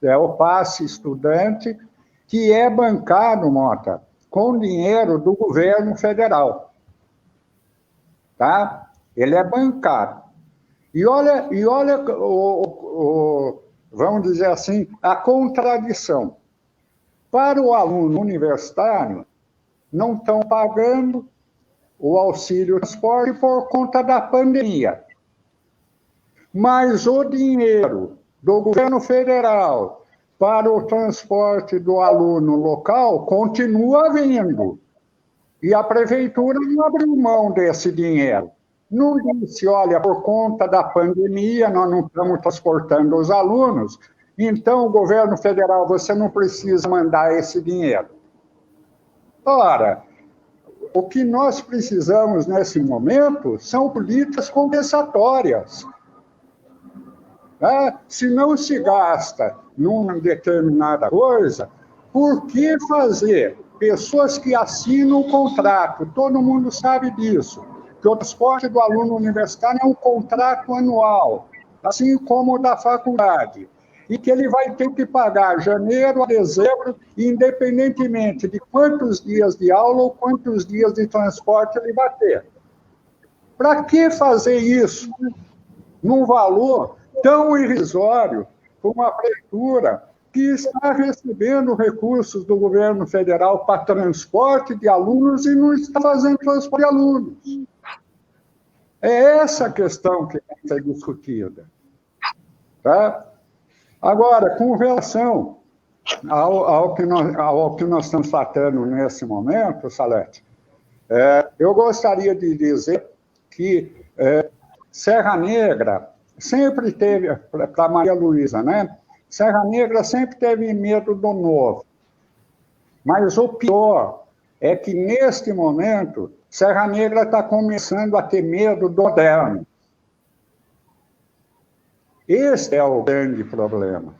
Speaker 6: É o passe estudante, que é bancado, Mota, com dinheiro do governo federal. Tá? Ele é bancado. E olha vamos dizer assim, a contradição. Para o aluno universitário, não estão pagando o auxílio transporte por conta da pandemia. Mas o dinheiro do governo federal para o transporte do aluno local continua vindo. E a prefeitura não abriu mão desse dinheiro. Não disse, olha, por conta da pandemia, nós não estamos transportando os alunos, então o governo federal, você não precisa mandar esse dinheiro. Ora, o que nós precisamos nesse momento são políticas compensatórias. Se não se gasta numa determinada coisa, por que fazer? Pessoas que assinam o contrato, todo mundo sabe disso, que o transporte do aluno universitário é um contrato anual, assim como o da faculdade, e que ele vai ter que pagar janeiro a dezembro, independentemente de quantos dias de aula ou quantos dias de transporte ele vai ter. Para que fazer isso num valor tão irrisório para uma prefeitura que está recebendo recursos do governo federal para transporte de alunos e não está fazendo transporte de alunos? É essa a questão que tem que ser discutida. Tá? Agora, com relação ao que nós estamos tratando nesse momento, Salete, eu gostaria de dizer que Serra Negra sempre teve, para Maria Luísa, né? Serra Negra sempre teve medo do novo. Mas o pior é que, neste momento, Serra Negra está começando a ter medo do moderno. Esse é o grande problema.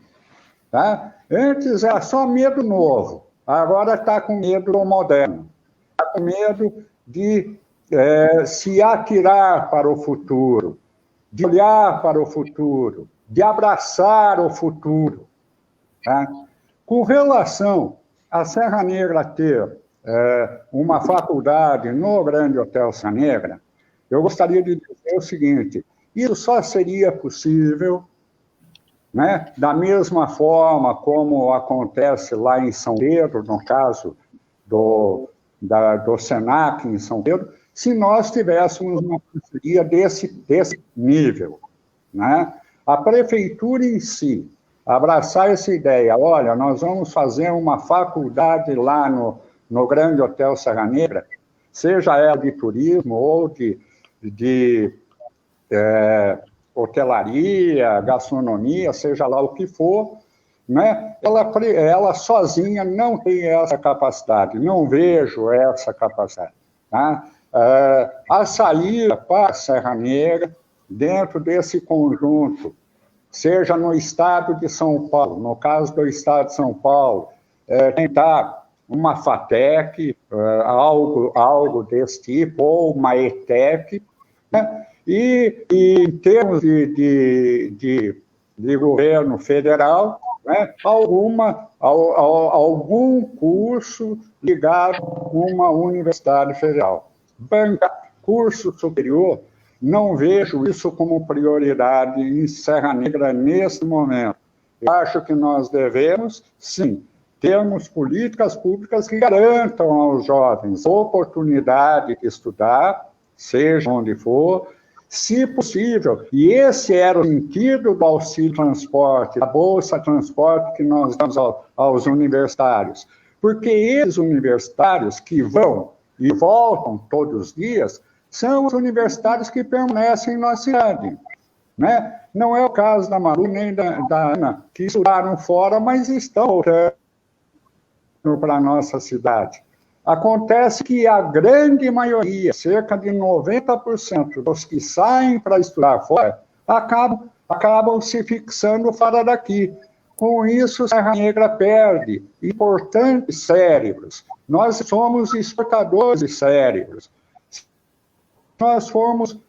Speaker 6: Tá? Antes era só medo novo, agora está com medo do moderno. Está com medo de se atirar para o futuro, de olhar para o futuro, de abraçar o futuro. Tá? Com relação a Serra Negra ter uma faculdade no Grande Hotel Serra Negra, eu gostaria de dizer o seguinte: isso só seria possível, né, da mesma forma como acontece lá em São Pedro, no caso do Senac em São Pedro, se nós tivéssemos uma parceria desse nível, né? A prefeitura em si, abraçar essa ideia, olha, nós vamos fazer uma faculdade lá no Grande Hotel Serra Negra, seja ela de turismo ou de hotelaria, gastronomia, seja lá o que for, né? Ela sozinha não tem essa capacidade, não vejo essa capacidade. Tá? A saída para a Serra Negra, dentro desse conjunto, seja no estado de São Paulo, no caso do estado de São Paulo, tentar uma FATEC, algo desse tipo, ou uma ETEC, né? E em termos de governo federal, né, algum curso ligado a uma universidade federal. Curso superior, não vejo isso como prioridade em Serra Negra nesse momento. Eu acho que nós devemos, sim, termos políticas públicas que garantam aos jovens oportunidade de estudar, seja onde for, se possível. E esse era o sentido do auxílio transporte, da bolsa transporte que nós damos aos universitários. Porque esses universitários que vão e voltam todos os dias são os universitários que permanecem na cidade, né? Não é o caso da Malu nem da Ana, que estudaram fora, mas estão voltando para a nossa cidade. Acontece que a grande maioria, cerca de 90% dos que saem para estudar fora, acabam se fixando fora daqui. Com isso, Serra Negra perde importantes cérebros. Nós somos exportadores de cérebros. Se nós formos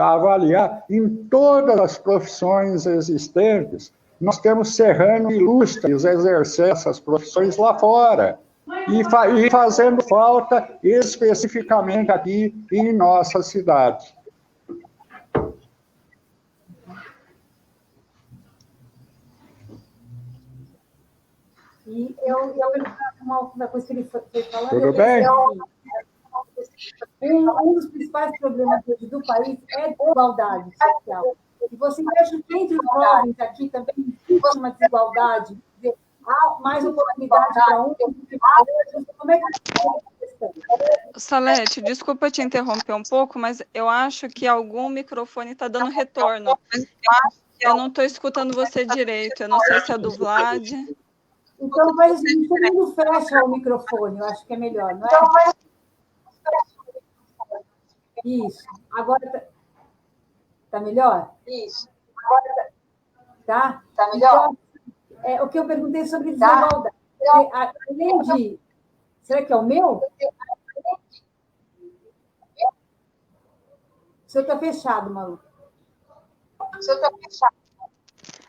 Speaker 6: avaliar em todas as profissões existentes, nós temos serranos ilustres exercer essas profissões lá fora. E fazendo falta especificamente aqui em nossa cidade.
Speaker 2: E eu uma coisa que ele foi falando.
Speaker 6: Tudo bem?
Speaker 2: Um dos principais problemas hoje do país é a desigualdade social. E você acha que entre os jovens aqui também existe uma desigualdade? Há mais oportunidade para um do que para outro? Como é que é a questão?
Speaker 3: Salete, desculpa te interromper um pouco, mas eu acho que algum microfone está dando retorno. Eu não estou escutando você direito. Eu não sei se é do Vlad.
Speaker 2: Então, faz o seguinte, todo mundo fecha o microfone, eu acho que é melhor, não é? Isso. Agora está melhor? Isso. Agora tá? Está melhor? Então, o que eu perguntei sobre desigualdade. Além de... Será que é o meu? O seu está fechado, Malu. O seu está fechado.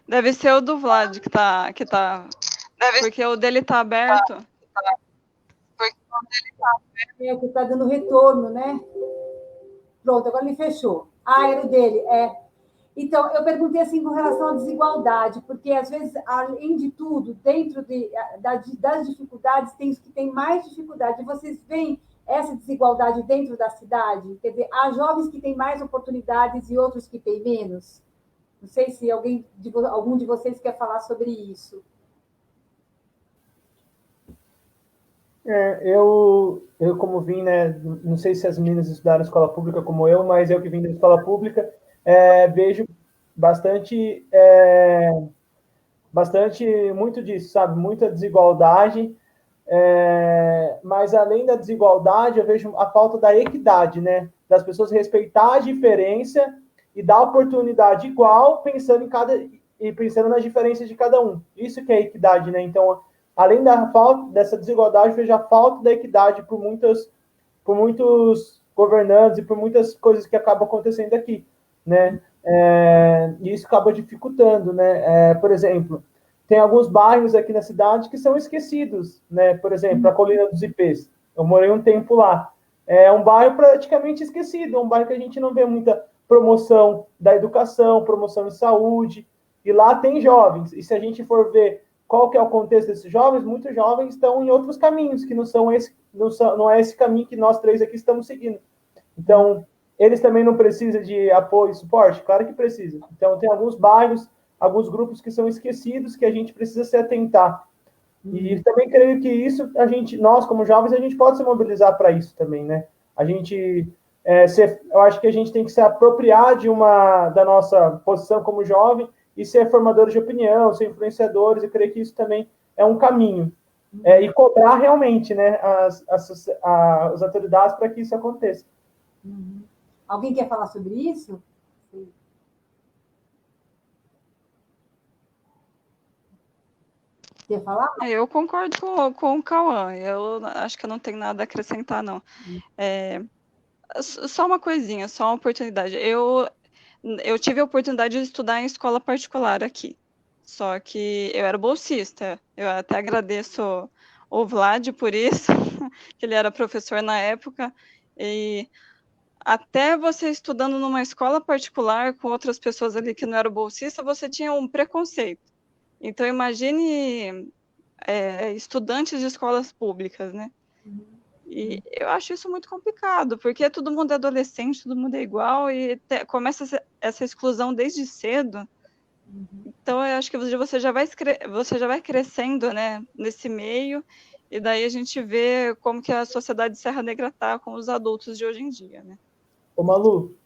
Speaker 3: Deve ser o do Vlad que tá... Porque o dele está aberto.
Speaker 2: Que está dando retorno, né? Pronto, agora ele fechou. Era o dele, Então, eu perguntei assim com relação à desigualdade, porque, às vezes, além de tudo, dentro das dificuldades, tem os que têm mais dificuldade. Vocês veem essa desigualdade dentro da cidade? Quer dizer, há jovens que têm mais oportunidades e outros que têm menos? Não sei se algum de vocês quer falar sobre isso.
Speaker 4: Eu como vim, né, não sei se as meninas estudaram escola pública como eu, mas eu que vim da escola pública, vejo bastante, muito disso, sabe? Muita desigualdade, mas além da desigualdade, eu vejo a falta da equidade, né? Das pessoas respeitar a diferença e dar oportunidade igual, pensando nas diferenças de cada um. Isso que é equidade, né? Então, além da falta dessa desigualdade, vejo a falta da equidade por muitos governantes e por muitas coisas que acabam acontecendo aqui, né? E isso acaba dificultando, né? Por exemplo, tem alguns bairros aqui na cidade que são esquecidos, né? Por exemplo, a Colina dos Ipês. Eu morei um tempo lá. É um bairro praticamente esquecido, um bairro que a gente não vê muita promoção da educação, promoção de saúde, e lá tem jovens. E se a gente for ver qual que é o contexto desses jovens, muitos jovens estão em outros caminhos, que não é esse caminho que nós três aqui estamos seguindo. Então, eles também não precisam de apoio e suporte? Claro que precisa. Então, tem alguns bairros, alguns grupos que são esquecidos, que a gente precisa se atentar. E também creio que isso, nós como jovens, a gente pode se mobilizar para isso também, né? Eu acho que a gente tem que se apropriar da nossa posição como jovem e ser formadores de opinião, ser influenciadores, eu creio que isso também é um caminho. E cobrar realmente, né, as autoridades para que isso aconteça.
Speaker 2: Alguém quer falar sobre isso? Quer falar?
Speaker 3: Eu concordo com o Cauã, eu acho que eu não tenho nada a acrescentar, não. Só uma coisinha, só uma oportunidade. Eu tive a oportunidade de estudar em escola particular aqui, só que eu era bolsista. Eu até agradeço o Vlad por isso, que ele era professor na época, e até você estudando numa escola particular com outras pessoas ali que não eram bolsista, você tinha um preconceito. Então, imagine estudantes de escolas públicas, né? E eu acho isso muito complicado, porque todo mundo é adolescente, todo mundo é igual, e começa essa exclusão desde cedo. Então, eu acho que você já vai crescendo, né, nesse meio, e daí a gente vê como que a sociedade de Serra Negra está com os adultos de hoje em dia, né?
Speaker 4: Ô, Malu,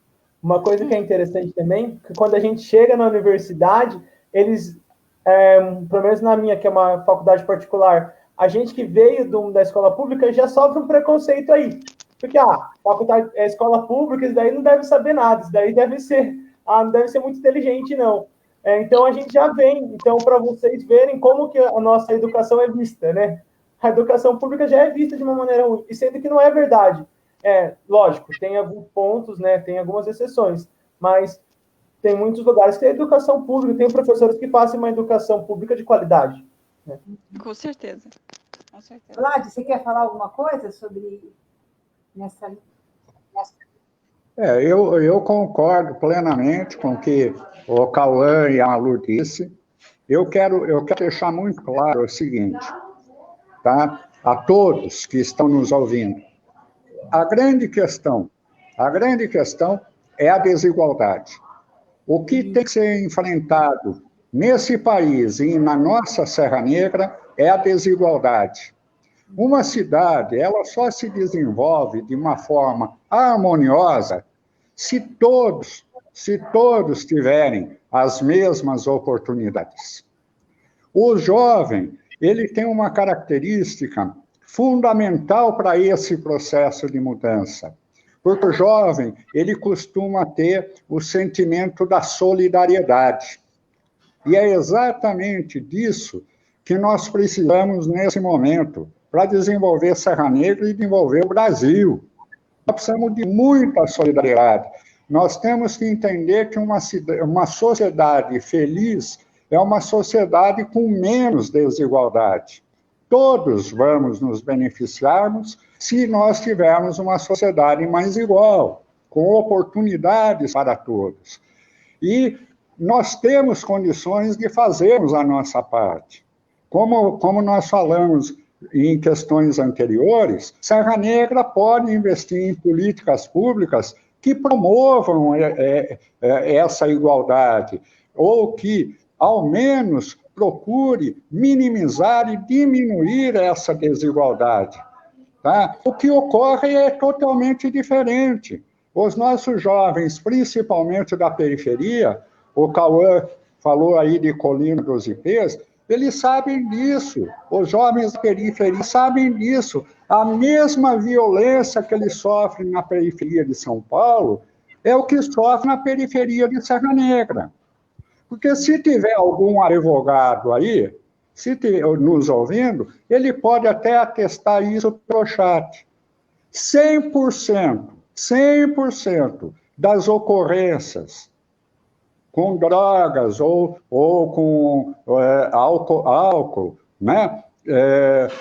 Speaker 4: uma coisa que é interessante também, que quando a gente chega na universidade, eles, pelo menos na minha, que é uma faculdade particular, a gente que veio da escola pública já sofre um preconceito aí. Porque, faculdade, escola pública, isso daí não deve saber nada, isso daí não deve ser muito inteligente, não. Então, a gente já vem. Então, para vocês verem como que a nossa educação é vista, né? A educação pública já é vista de uma maneira ruim, e sendo que não é verdade. Lógico, tem alguns pontos, né? Tem algumas exceções, mas tem muitos lugares que tem educação pública, tem professores que fazem uma educação pública de qualidade. Né?
Speaker 3: Com certeza. Com certeza.
Speaker 2: Vlad, você quer falar alguma coisa sobre nessa...
Speaker 6: Eu concordo plenamente com o que o Cauã e a Malu disse. Eu quero deixar muito claro o seguinte, tá? A todos que estão nos ouvindo. A grande questão é a desigualdade. O que tem que ser enfrentado nesse país e na nossa Serra Negra é a desigualdade. Uma cidade, ela só se desenvolve de uma forma harmoniosa se todos tiverem as mesmas oportunidades. O jovem, ele tem uma característica fundamental para esse processo de mudança, porque o jovem, ele costuma ter o sentimento da solidariedade. E é exatamente disso que nós precisamos nesse momento, para desenvolver Serra Negra e desenvolver o Brasil. Nós precisamos de muita solidariedade. Nós temos que entender que uma sociedade feliz é uma sociedade com menos desigualdade. Todos vamos nos beneficiarmos se nós tivermos uma sociedade mais igual, com oportunidades para todos. E nós temos condições de fazermos a nossa parte. Como nós falamos em questões anteriores, Serra Negra pode investir em políticas públicas que promovam essa igualdade, ou que, ao menos, procure minimizar e diminuir essa desigualdade. Tá? O que ocorre é totalmente diferente. Os nossos jovens, principalmente da periferia, o Cauã falou aí de Colina dos Ipês, eles sabem disso. Os jovens da periferia sabem disso. A mesma violência que eles sofrem na periferia de São Paulo é o que sofre na periferia de Serra Negra. Porque se tiver algum advogado aí, nos ouvindo, ele pode até atestar isso pelo chat. 100% das ocorrências com drogas ou com álcool, né?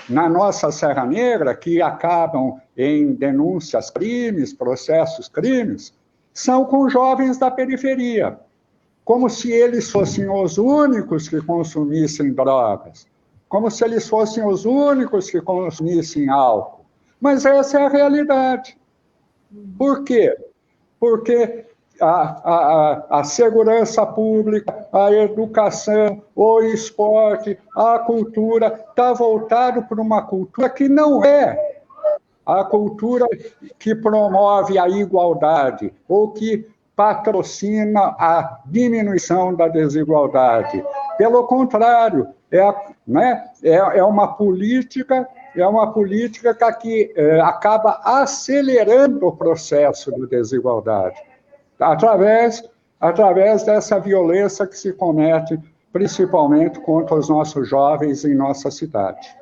Speaker 6: Na nossa Serra Negra, que acabam em denúncias crimes, processos crimes, são com jovens da periferia, como se eles fossem os únicos que consumissem drogas, como se eles fossem os únicos que consumissem álcool. Mas essa é a realidade. Por quê? Porque a segurança pública, a educação, o esporte, a cultura, está voltado para uma cultura que não é a cultura que promove a igualdade ou que patrocina a diminuição da desigualdade. Pelo contrário, é uma política que acaba acelerando o processo de desigualdade, através dessa violência que se comete, principalmente contra os nossos jovens em nossa cidade.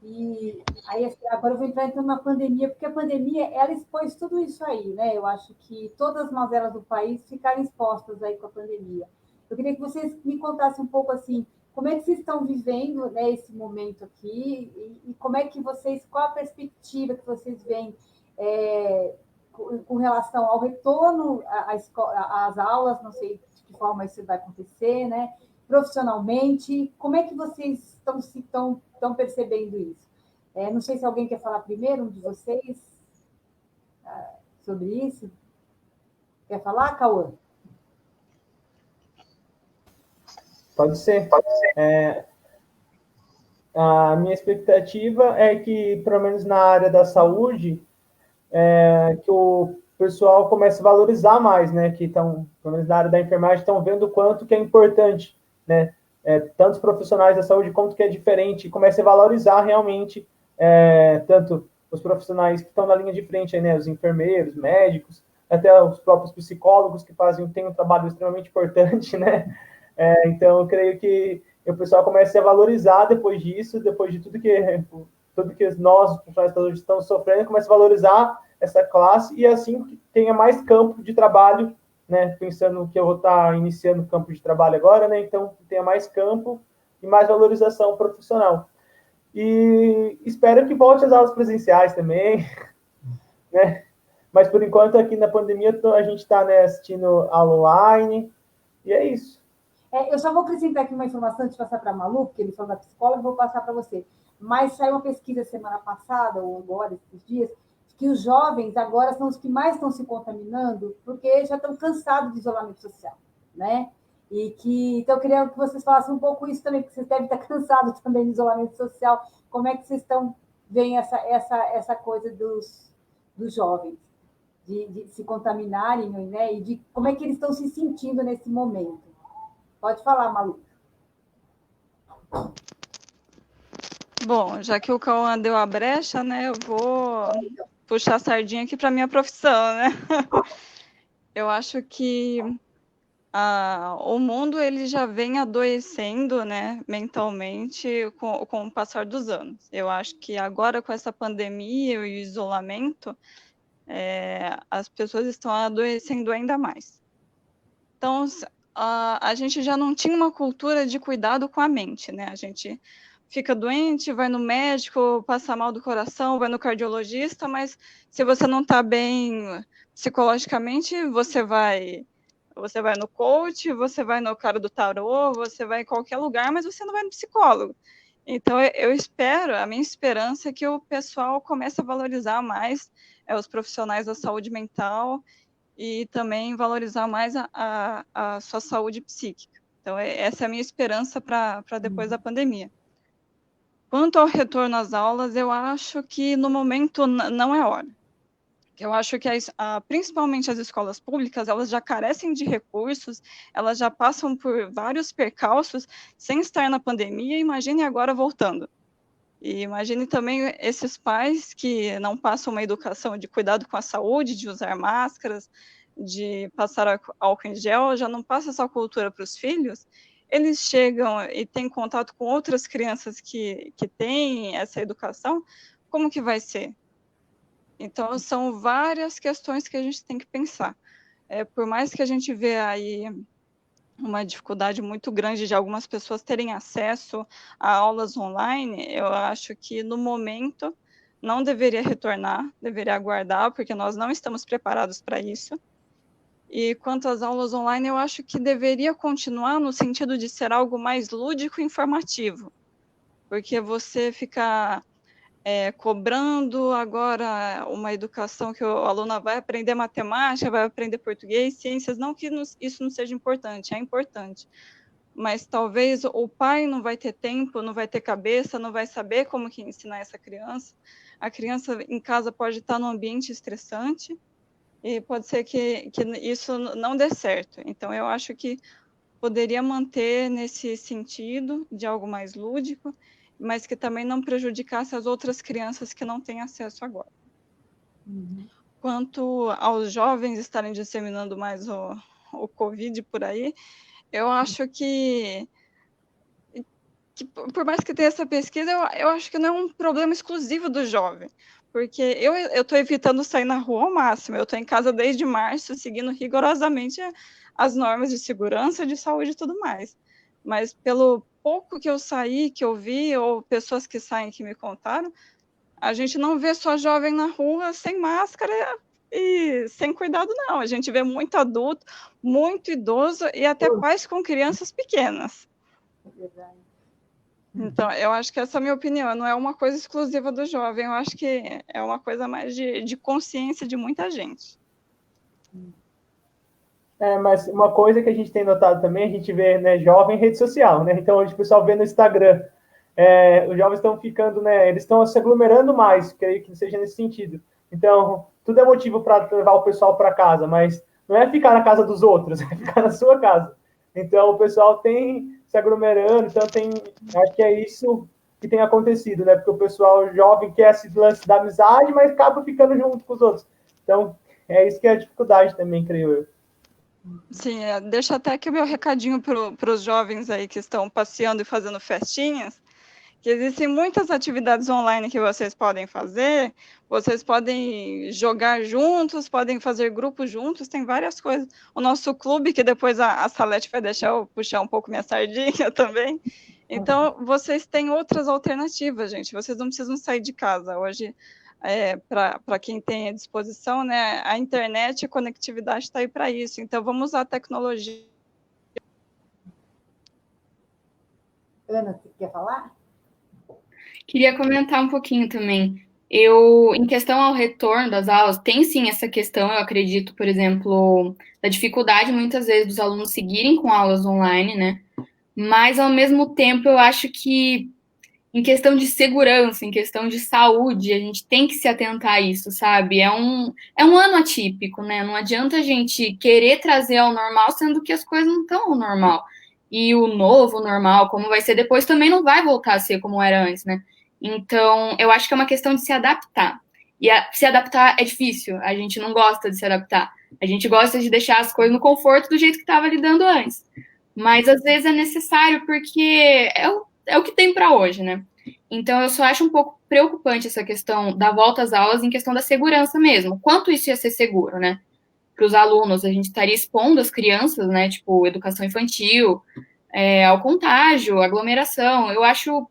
Speaker 2: E aí, assim, agora eu vou entrar então na pandemia, porque a pandemia, ela expôs tudo isso aí, né? Eu acho que todas as mazelas do país ficaram expostas aí com a pandemia. Eu queria que vocês me contassem um pouco, assim, como é que vocês estão vivendo, né, esse momento aqui e como é que vocês, qual a perspectiva que vocês veem com relação ao retorno às aulas, não sei de que forma isso vai acontecer, né? Profissionalmente, como é que vocês estão percebendo isso? Não sei se alguém quer falar primeiro, um de vocês, sobre isso. Quer falar, Cauã?
Speaker 4: Pode ser. A minha expectativa é que, pelo menos na área da saúde, que o pessoal comece a valorizar mais, né? Que estão, pelo menos na área da enfermagem, estão vendo o quanto que é importante, né? Tanto os profissionais da saúde quanto que é diferente, comece a valorizar realmente tanto os profissionais que estão na linha de frente, né? Os enfermeiros, médicos, até os próprios psicólogos que têm um trabalho extremamente importante, né? Então, eu creio que o pessoal comece a valorizar depois disso, depois de tudo que nós, os profissionais da saúde, estamos sofrendo, comece a valorizar essa classe e assim que tenha mais campo de trabalho, né? Pensando que eu vou estar iniciando o campo de trabalho agora, né? Então, tenha mais campo e mais valorização profissional. E espero que volte às aulas presenciais também, né? Mas, por enquanto, aqui na pandemia, a gente está, né, assistindo aula online, e é isso.
Speaker 2: Eu só vou acrescentar aqui uma informação antes de passar para a Malu, porque ele falou da psicóloga, vou passar para você. Mas saiu uma pesquisa semana passada, ou agora, esses dias, que os jovens agora são os que mais estão se contaminando, porque já estão cansados de isolamento social, né? Então, eu queria que vocês falassem um pouco isso também, porque vocês devem estar cansados também de isolamento social. Como é que vocês veem essa coisa dos jovens, de se contaminarem, né? E de como é que eles estão se sentindo nesse momento? Pode falar, Malu.
Speaker 3: Bom, já que o Cauã deu a brecha, né, eu vou puxar a sardinha aqui para a minha profissão, né? Eu acho que o mundo ele já vem adoecendo, né, mentalmente com o passar dos anos. Eu acho que agora com essa pandemia e o isolamento, as pessoas estão adoecendo ainda mais. Então, a gente já não tinha uma cultura de cuidado com a mente, né? A gente fica doente, vai no médico, passa mal do coração, vai no cardiologista, mas se você não está bem psicologicamente, você vai no coach, você vai no cara do tarô, você vai em qualquer lugar, mas você não vai no psicólogo. Então, a minha esperança é que o pessoal comece a valorizar mais os profissionais da saúde mental e também valorizar mais a sua saúde psíquica. Então, essa é a minha esperança para depois da pandemia. Quanto ao retorno às aulas, eu acho que no momento não é hora. Eu acho que principalmente as escolas públicas, elas já carecem de recursos, elas já passam por vários percalços sem estar na pandemia, imagine agora voltando. E imagine também esses pais que não passam uma educação de cuidado com a saúde, de usar máscaras, de passar álcool em gel, já não passa essa cultura para os filhos, eles chegam e têm contato com outras crianças que têm essa educação, como que vai ser? Então, são várias questões que a gente tem que pensar. Por mais que a gente vê aí uma dificuldade muito grande de algumas pessoas terem acesso a aulas online, eu acho que no momento não deveria retornar, deveria aguardar, porque nós não estamos preparados para isso. E quanto às aulas online, eu acho que deveria continuar no sentido de ser algo mais lúdico e informativo, porque você ficar cobrando agora uma educação que o aluno vai aprender matemática, vai aprender português, ciências, não que isso não seja importante, é importante, mas talvez o pai não vai ter tempo, não vai ter cabeça, não vai saber como que ensinar essa criança. A criança em casa pode estar num ambiente estressante e pode ser que isso não dê certo. Então, eu acho que poderia manter nesse sentido de algo mais lúdico, mas que também não prejudicasse as outras crianças que não têm acesso agora. Quanto aos jovens estarem disseminando mais o Covid por aí, eu acho que por mais que tenha essa pesquisa, eu acho que não é um problema exclusivo do jovem, porque eu estou evitando sair na rua ao máximo, eu estou em casa desde março, seguindo rigorosamente as normas de segurança, de saúde e tudo mais, mas pelo pouco que eu saí, que eu vi, ou pessoas que saem que me contaram, a gente não vê só jovem na rua sem máscara e sem cuidado, não. A gente vê muito adulto, muito idoso e até pais com crianças pequenas. Então, eu acho que essa é a minha opinião. Não é uma coisa exclusiva do jovem. Eu acho que é uma coisa mais de consciência de muita gente.
Speaker 4: Mas uma coisa que a gente tem notado também, a gente vê, né, jovem em rede social, né? Então, hoje o pessoal vê no Instagram. Os jovens estão ficando, né? Eles estão se aglomerando mais, creio que seja nesse sentido. Então, tudo é motivo para levar o pessoal para casa, mas não é ficar na casa dos outros, é ficar na sua casa. Então, o pessoal tem se aglomerando, então acho que é isso que tem acontecido, né? Porque o pessoal jovem quer esse lance da amizade, mas acaba ficando junto com os outros. Então, é isso que é a dificuldade também, creio eu.
Speaker 3: Sim, deixa até aqui o meu recadinho para os jovens aí que estão passeando e fazendo festinhas, que existem muitas atividades online que vocês podem fazer, vocês podem jogar juntos, podem fazer grupos juntos, tem várias coisas. O nosso clube, que depois a Salete vai deixar eu puxar um pouco minha sardinha também. Então, vocês têm outras alternativas, gente, vocês não precisam sair de casa. Hoje, para quem tem à disposição, né, a internet e a conectividade está aí para isso. Então, vamos usar a tecnologia.
Speaker 2: Ana, você quer falar?
Speaker 5: Queria comentar um pouquinho também. Em questão ao retorno das aulas, tem sim essa questão, eu acredito, por exemplo, da dificuldade muitas vezes dos alunos seguirem com aulas online, né? Mas, ao mesmo tempo, eu acho que em questão de segurança, em questão de saúde, a gente tem que se atentar a isso, sabe? É um ano atípico, né? Não adianta a gente querer trazer ao normal, sendo que as coisas não estão ao normal. E o novo normal, como vai ser depois, também não vai voltar a ser como era antes, né? Então, eu acho que é uma questão de se adaptar. E se adaptar é difícil, a gente não gosta de se adaptar. A gente gosta de deixar as coisas no conforto do jeito que estava lidando antes. Mas, às vezes, é necessário porque é o que tem para hoje, né? Então, eu só acho um pouco preocupante essa questão da volta às aulas em questão da segurança mesmo. Quanto isso ia ser seguro, né? Para os alunos, a gente estaria expondo as crianças, né? Tipo, educação infantil, ao contágio, aglomeração. Eu acho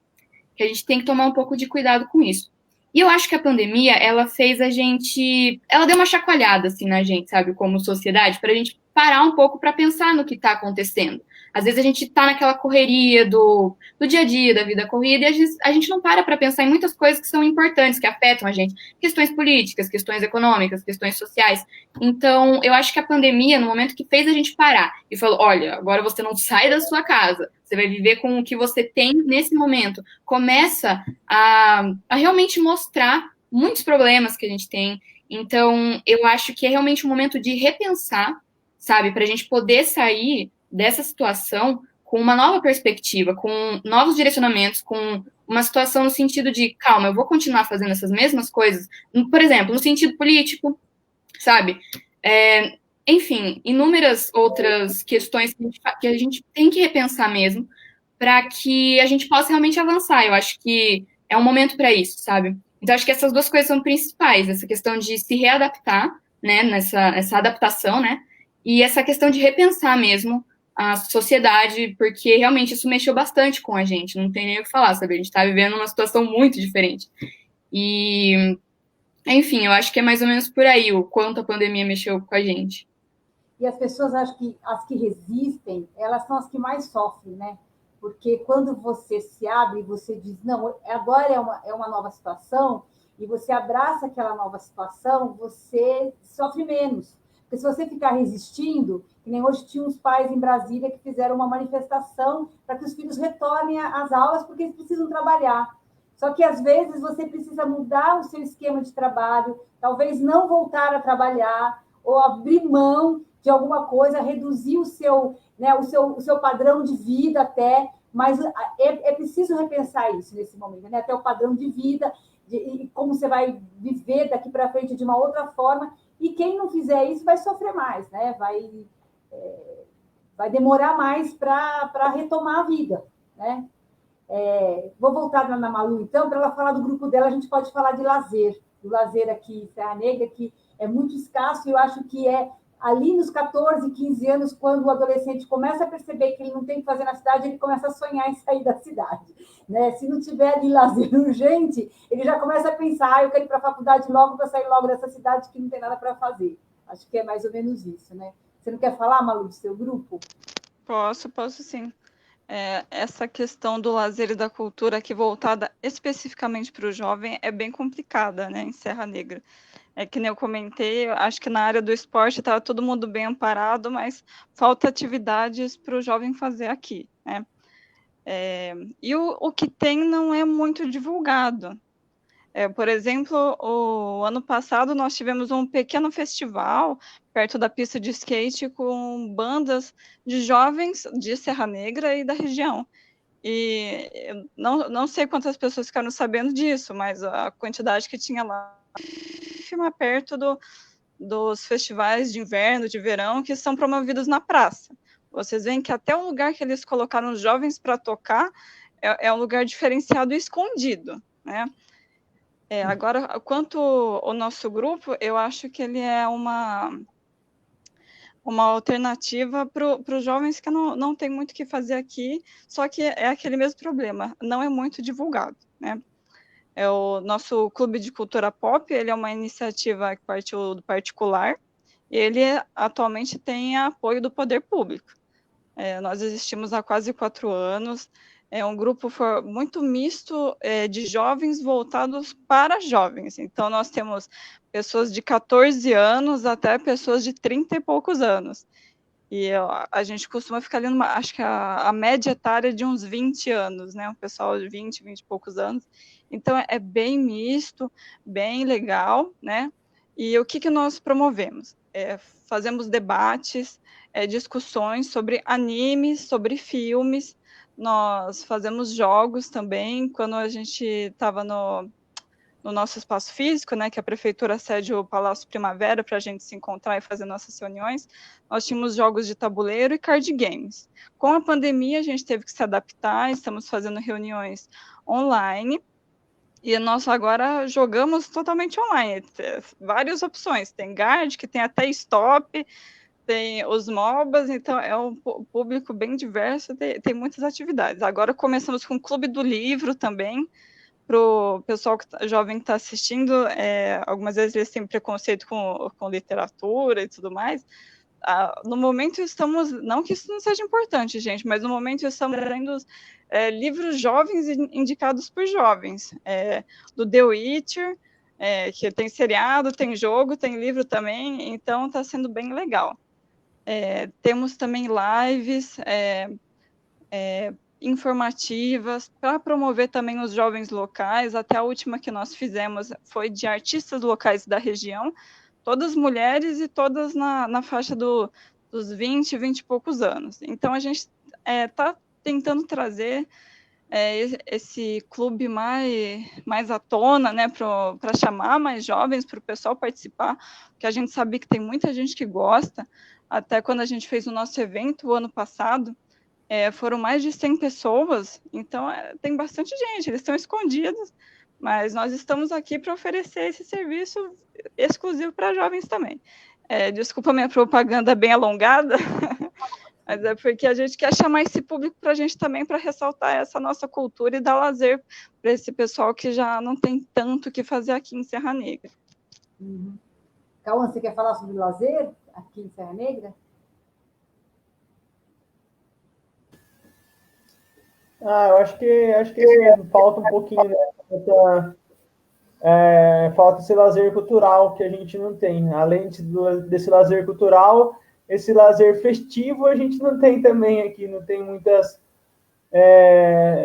Speaker 5: que a gente tem que tomar um pouco de cuidado com isso. E eu acho que a pandemia, ela fez a gente... Ela deu uma chacoalhada, assim, na gente, sabe? Como sociedade, para a gente parar um pouco para pensar no que está acontecendo. Às vezes a gente está naquela correria do dia a dia, da vida corrida, e a gente não para pensar em muitas coisas que são importantes, que afetam a gente. Questões políticas, questões econômicas, questões sociais. Então, eu acho que a pandemia, no momento que fez a gente parar e falou, olha, agora você não sai da sua casa, você vai viver com o que você tem nesse momento. Começa a realmente mostrar muitos problemas que a gente tem. Então, eu acho que é realmente um momento de repensar, sabe? Para a gente poder sair dessa situação com uma nova perspectiva, com novos direcionamentos, com uma situação no sentido de, calma, eu vou continuar fazendo essas mesmas coisas, por exemplo, no sentido político, sabe? Enfim, inúmeras outras questões que a gente tem que repensar mesmo, para que a gente possa realmente avançar. Eu acho que é um momento para isso, sabe? Então, acho que essas duas coisas são principais, essa questão de se readaptar, né, essa adaptação, né, e essa questão de repensar mesmo a sociedade, porque realmente isso mexeu bastante com a gente, não tem nem o que falar, sabe? A gente está vivendo uma situação muito diferente. E, enfim, eu acho que é mais ou menos por aí o quanto a pandemia mexeu com a gente.
Speaker 2: E as pessoas, acho que as que resistem, elas são as que mais sofrem, né? Porque quando você se abre, você diz, não, agora é uma nova situação, e você abraça aquela nova situação, você sofre menos. Porque se você ficar resistindo, que nem hoje tinha uns pais em Brasília que fizeram uma manifestação para que os filhos retornem às aulas, porque eles precisam trabalhar. Só que, às vezes, você precisa mudar o seu esquema de trabalho, talvez não voltar a trabalhar, ou abrir mão de alguma coisa, reduzir o seu, né, o seu padrão de vida até, mas é preciso repensar isso nesse momento, né? Até o padrão de vida, e como você vai viver daqui para frente de uma outra forma, e quem não fizer isso vai sofrer mais, né? Vai demorar mais para retomar a vida, né? Vou voltar na Malu, então, para ela falar do grupo dela, a gente pode falar de lazer, do lazer aqui em Serra Negra, que é muito escasso, e eu acho que é ali nos 14, 15 anos, quando o adolescente começa a perceber que ele não tem o que fazer na cidade, ele começa a sonhar em sair da cidade, né? Se não tiver ali lazer urgente, ele já começa a pensar, eu quero ir para a faculdade logo, para sair logo dessa cidade que não tem nada para fazer. Acho que é mais ou menos isso, né? Você não quer falar, Malu, do seu grupo?
Speaker 3: Posso sim. Essa questão do lazer e da cultura aqui voltada especificamente para o jovem é bem complicada, né, em Serra Negra. É que nem eu comentei, acho que na área do esporte está todo mundo bem amparado, mas falta atividades para o jovem fazer aqui, né? E o que tem não é muito divulgado. Por exemplo, o ano passado nós tivemos um pequeno festival perto da pista de skate com bandas de jovens de Serra Negra e da região. E eu não sei quantas pessoas ficaram sabendo disso, mas a quantidade que tinha lá perto dos festivais de inverno, de verão, que são promovidos na praça. Vocês veem que até o lugar que eles colocaram os jovens para tocar é um lugar diferenciado e escondido, né? Agora, quanto ao nosso grupo, eu acho que ele é uma alternativa para os jovens que não tem muito o que fazer aqui, só que é aquele mesmo problema, não é muito divulgado, né? O nosso Clube de Cultura Pop, ele é uma iniciativa que partiu do particular, e ele atualmente tem apoio do poder público. Nós existimos há quase 4 anos, é um grupo muito misto de jovens voltados para jovens. Então, nós temos pessoas de 14 anos até pessoas de 30 e poucos anos. E a gente costuma ficar ali, acho que a média etária de uns 20 anos, né? Um pessoal de 20 e poucos anos. Então, é bem misto, bem legal, né? E o que nós promovemos? Fazemos debates, discussões sobre animes, sobre filmes. Nós fazemos jogos também. Quando a gente estava no nosso espaço físico, né, que a prefeitura cede o Palácio Primavera para a gente se encontrar e fazer nossas reuniões, nós tínhamos jogos de tabuleiro e card games. Com a pandemia, a gente teve que se adaptar, estamos fazendo reuniões online, e nós agora jogamos totalmente online. Tem várias opções, tem Guard, que tem até Stop, tem os MOBAs, então é um público bem diverso, tem muitas atividades. Agora começamos com o Clube do Livro também, para o pessoal jovem que está assistindo, algumas vezes eles têm preconceito com literatura e tudo mais. No momento estamos, não que isso não seja importante, gente, mas no momento estamos lendo livros jovens indicados por jovens, do The Witcher, que tem seriado, tem jogo, tem livro também, então está sendo bem legal. Temos também lives, informativas, para promover também os jovens locais. Até a última que nós fizemos foi de artistas locais da região, todas mulheres e todas na faixa dos 20 e poucos anos. Então, a gente está tentando trazer esse clube mais à tona, né, para chamar mais jovens, para o pessoal participar, porque a gente sabe que tem muita gente que gosta. Até quando a gente fez o nosso evento o ano passado, foram mais de 100 pessoas, então tem bastante gente, eles estão escondidos, mas nós estamos aqui para oferecer esse serviço exclusivo para jovens também. Desculpa a minha propaganda bem alongada, mas é porque a gente quer chamar esse público para a gente também, para ressaltar essa nossa cultura e dar lazer para esse pessoal que já não tem tanto o que fazer aqui em Serra Negra.
Speaker 2: Uhum. Cauã, você quer falar sobre lazer aqui em Serra Negra?
Speaker 4: Eu acho que é isso mesmo. Falta um pouquinho, né? Falta esse lazer cultural que a gente não tem. Além desse lazer cultural, esse lazer festivo a gente não tem também aqui, não tem muitas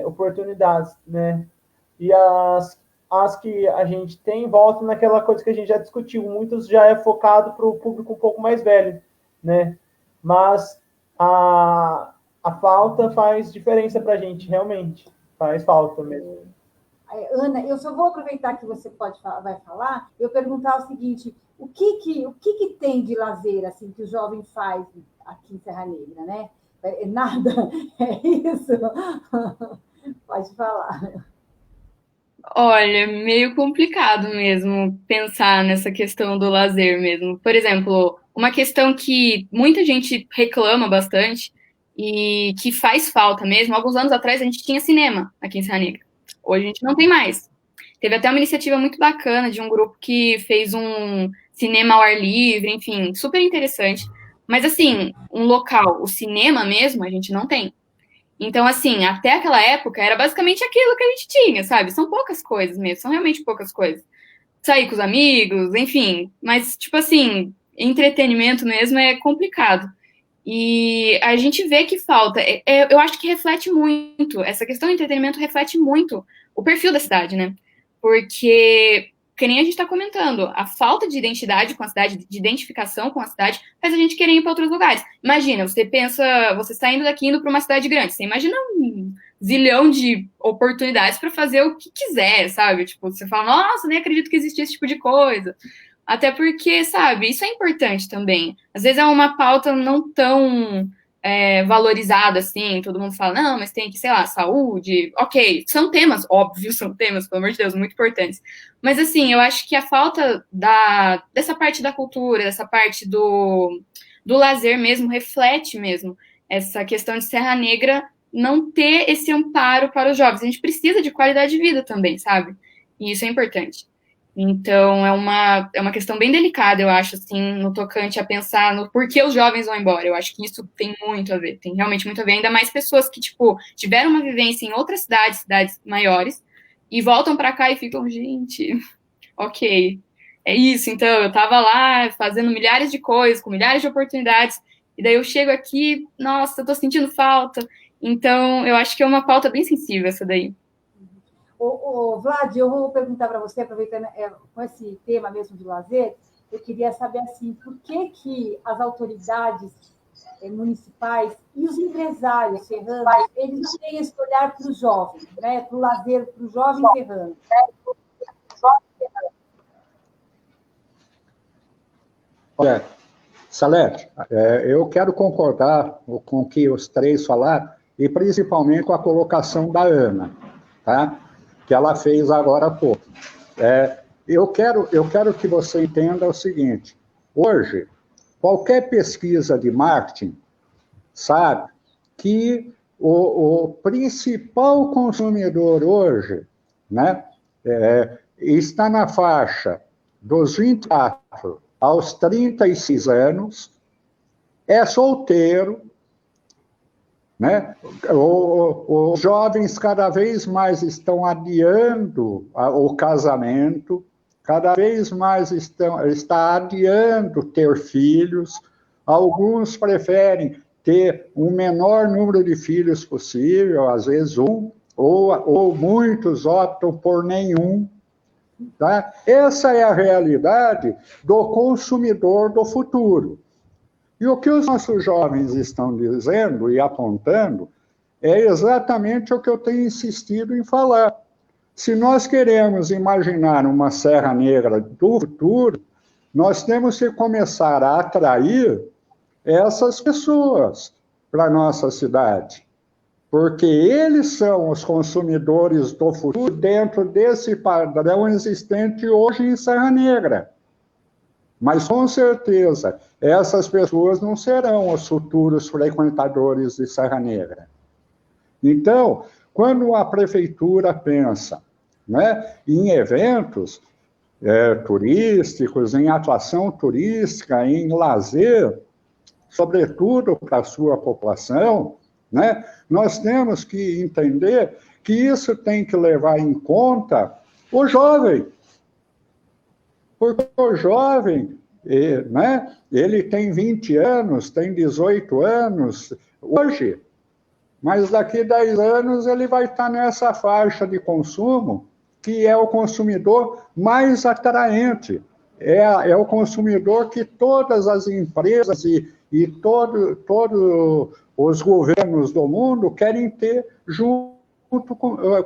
Speaker 4: oportunidades, né? E as que a gente tem voltam naquela coisa que a gente já discutiu. Muitos já é focado para o público um pouco mais velho, né? Mas a falta faz diferença para a gente, realmente. Faz falta mesmo.
Speaker 2: Ana, eu só vou aproveitar que você vai falar, eu perguntar o seguinte, o que tem de lazer assim que o jovem faz aqui em Serra Negra, né? Nada, é isso? Pode falar.
Speaker 5: Olha, meio complicado mesmo pensar nessa questão do lazer mesmo. Por exemplo, uma questão que muita gente reclama bastante e que faz falta mesmo. Alguns anos atrás a gente tinha cinema aqui em Serra Negra. Hoje a gente não tem mais. Teve até uma iniciativa muito bacana de um grupo que fez um cinema ao ar livre, enfim, super interessante. Mas assim, um local, o cinema mesmo, a gente não tem. Então, assim, até aquela época era basicamente aquilo que a gente tinha, sabe? São poucas coisas mesmo, são realmente poucas coisas. Sair com os amigos, enfim. Mas, tipo assim, entretenimento mesmo é complicado. E a gente vê que falta. Eu acho que reflete muito, essa questão do entretenimento reflete muito o perfil da cidade, né? Porque, que nem a gente está comentando, a falta de identidade com a cidade, de identificação com a cidade, faz a gente querer ir para outros lugares. Imagina, você pensa, você saindo daqui indo para uma cidade grande, você imagina um zilhão de oportunidades para fazer o que quiser, sabe? Tipo, você fala, nossa, nem acredito que existia esse tipo de coisa. Até porque, sabe, isso é importante também. Às vezes é uma pauta não tão valorizada assim, todo mundo fala, não, mas tem que, sei lá, saúde, ok, são temas, óbvio, são temas, pelo amor de Deus, muito importantes. Mas, assim, eu acho que a falta dessa parte da cultura, dessa parte do lazer mesmo, reflete mesmo essa questão de Serra Negra não ter esse amparo para os jovens. A gente precisa de qualidade de vida também, sabe? E isso é importante. Então, é uma questão bem delicada, eu acho, assim, no tocante a pensar no porquê os jovens vão embora. Eu acho que isso tem muito a ver, tem realmente muito a ver. Ainda mais pessoas que, tipo, tiveram uma vivência em outras cidades maiores, e voltam para cá e ficam, gente, ok, é isso. Então, eu tava lá fazendo milhares de coisas, com milhares de oportunidades, e daí eu chego aqui, nossa, eu tô sentindo falta. Então, eu acho que é uma pauta bem sensível essa daí.
Speaker 2: Vlad, eu vou perguntar para você, aproveitando com esse tema mesmo de lazer, eu queria saber assim, por que as autoridades municipais e os empresários serranos, eles não têm esse olhar para o jovem, né? Para o lazer, para o jovem serrano.
Speaker 6: Olha, Salete, eu quero concordar com o que os três falaram, e principalmente com a colocação da Ana, tá? Que ela fez agora há pouco. Eu quero que você entenda o seguinte, hoje, qualquer pesquisa de marketing sabe que o principal consumidor hoje, né, está na faixa dos 24 aos 36 anos, é solteiro, né? Os jovens cada vez mais estão adiando o casamento, cada vez mais está adiando ter filhos, alguns preferem ter o menor número de filhos possível, às vezes um, ou muitos optam por nenhum. Tá? Essa é a realidade do consumidor do futuro. E o que os nossos jovens estão dizendo e apontando é exatamente o que eu tenho insistido em falar. Se nós queremos imaginar uma Serra Negra do futuro, nós temos que começar a atrair essas pessoas para a nossa cidade. Porque eles são os consumidores do futuro dentro desse padrão existente hoje em Serra Negra. Mas, com certeza, essas pessoas não serão os futuros frequentadores de Serra Negra. Então, quando a prefeitura pensa, né, em eventos turísticos, em atuação turística, em lazer, sobretudo para a sua população, né? Nós temos que entender que isso tem que levar em conta o jovem. Porque o jovem, né, ele tem 20 anos, tem 18 anos hoje, mas daqui a 10 anos ele vai estar nessa faixa de consumo que é o consumidor mais atraente. É o consumidor que todas as empresas e todos os governos do mundo querem ter junto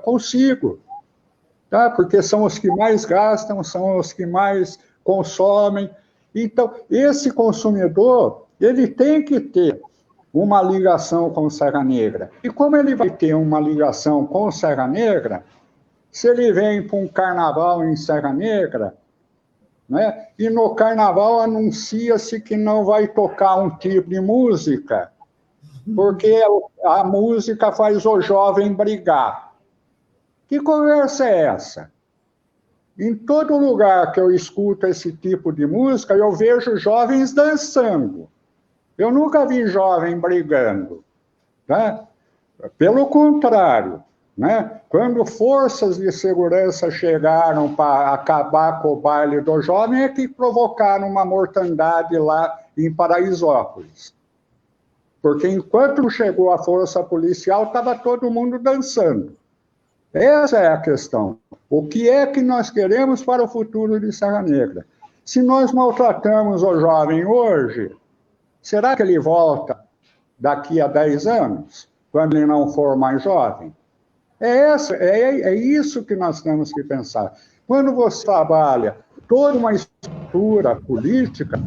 Speaker 6: consigo. Tá? Porque são os que mais gastam, são os que mais consomem. Então, esse consumidor, ele tem que ter uma ligação com Serra Negra. E como ele vai ter uma ligação com Serra Negra, se ele vem para um carnaval em Serra Negra, né, e no carnaval anuncia-se que não vai tocar um tipo de música, porque a música faz o jovem brigar. Que conversa é essa? Em todo lugar que eu escuto esse tipo de música, eu vejo jovens dançando. Eu nunca vi jovem brigando. Tá? Pelo contrário, né? Quando forças de segurança chegaram para acabar com o baile do jovem, é que provocaram uma mortandade lá em Paraisópolis. Porque enquanto não chegou a força policial, estava todo mundo dançando. Essa é a questão. O que é que nós queremos para o futuro de Serra Negra? Se nós maltratamos o jovem hoje, será que ele volta daqui a 10 anos, quando ele não for mais jovem? É isso que nós temos que pensar. Quando você trabalha toda uma estrutura política,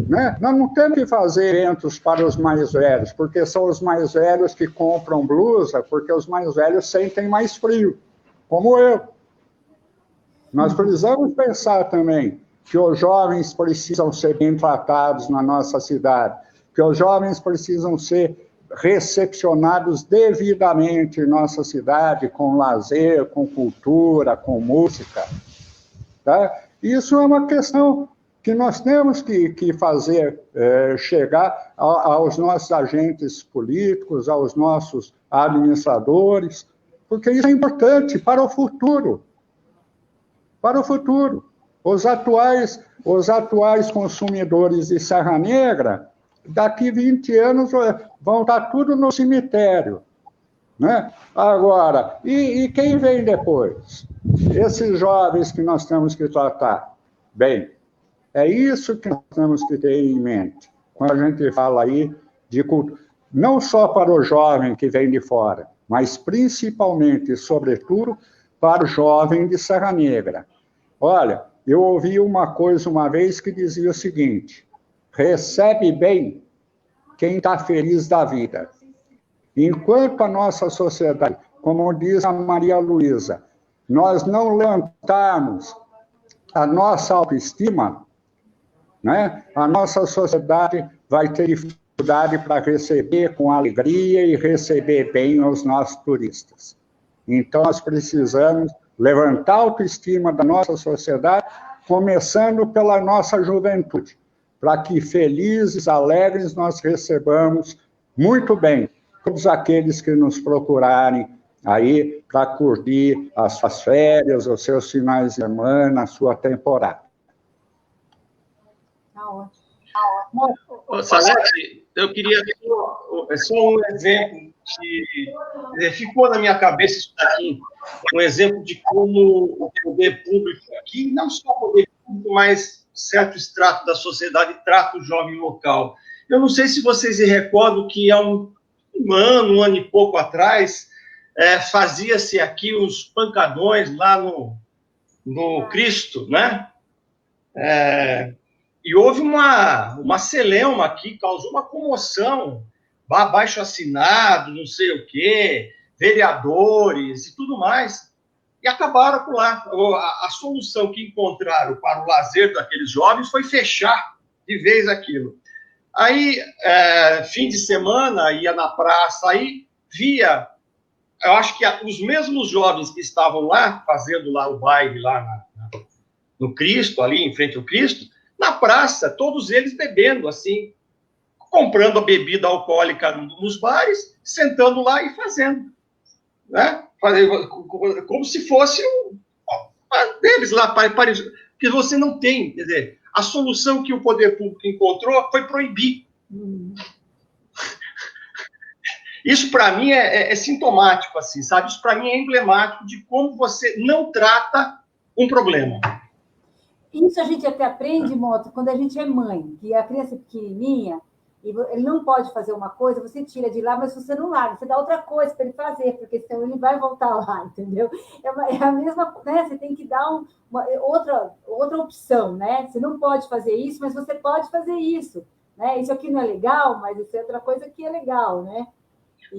Speaker 6: né, nós não temos que fazer eventos para os mais velhos, porque são os mais velhos que compram blusa, porque os mais velhos sentem mais frio, como eu. Nós precisamos pensar também que os jovens precisam ser bem tratados na nossa cidade, que os jovens precisam ser recepcionados devidamente em nossa cidade, com lazer, com cultura, com música. Tá? Isso é uma questão que nós temos que fazer chegar aos nossos agentes políticos, aos nossos administradores, porque isso é importante para o futuro. Para o futuro. Os atuais consumidores de Serra Negra, daqui 20 anos, vão estar tudo no cemitério. Né? Agora, e quem vem depois? Esses jovens que nós temos que tratar. Bem, é isso que nós temos que ter em mente, quando a gente fala aí de cultura. Não só para o jovem que vem de fora, mas principalmente, sobretudo, para o jovem de Serra Negra. Olha, eu ouvi uma coisa uma vez que dizia o seguinte: recebe bem quem está feliz da vida. Enquanto a nossa sociedade, como diz a Maria Luísa, nós não levantarmos a nossa autoestima, né, a nossa sociedade vai ter dificuldade para receber com alegria e receber bem os nossos turistas. Então, nós precisamos levantar a autoestima da nossa sociedade, começando pela nossa juventude, para que felizes, alegres, nós recebamos muito bem todos aqueles que nos procurarem aí para curtir as suas férias, os seus finais de semana, a sua temporada.
Speaker 2: Tá ótimo.
Speaker 1: Salete, eu queria só um exemplo que ficou na minha cabeça isso daqui, um exemplo de como o poder público aqui, não só o poder público, mas certo extrato da sociedade trata o jovem local. Eu não sei se vocês se recordam que há um ano e pouco atrás, fazia-se aqui os pancadões lá no Cristo, né? E houve uma celeuma aqui, causou uma comoção, abaixo assinado, não sei o quê, vereadores e tudo mais, e acabaram por lá. A solução que encontraram para o lazer daqueles jovens foi fechar de vez aquilo. Aí, fim de semana, ia na praça, aí via, eu acho que os mesmos jovens que estavam lá, fazendo lá o baile lá no Cristo, ali em frente ao Cristo, na praça, todos eles bebendo, assim, comprando a bebida alcoólica nos bares, sentando lá e fazendo, né? Como se fosse deles lá, que você não tem, quer dizer, a solução que o poder público encontrou foi proibir. Isso, para mim, é sintomático, assim, sabe? Isso, para mim, é emblemático de como você não trata um problema.
Speaker 2: Isso a gente até aprende, Moto, quando a gente é mãe, que a criança é pequenininha, e ele não pode fazer uma coisa, você tira de lá, mas você não larga, você dá outra coisa para ele fazer, porque senão ele vai voltar lá, entendeu? É a mesma, né? Você tem que dar outra opção, né? Você não pode fazer isso, mas você pode fazer isso, né? Isso aqui não é legal, mas isso é outra coisa que é legal, né?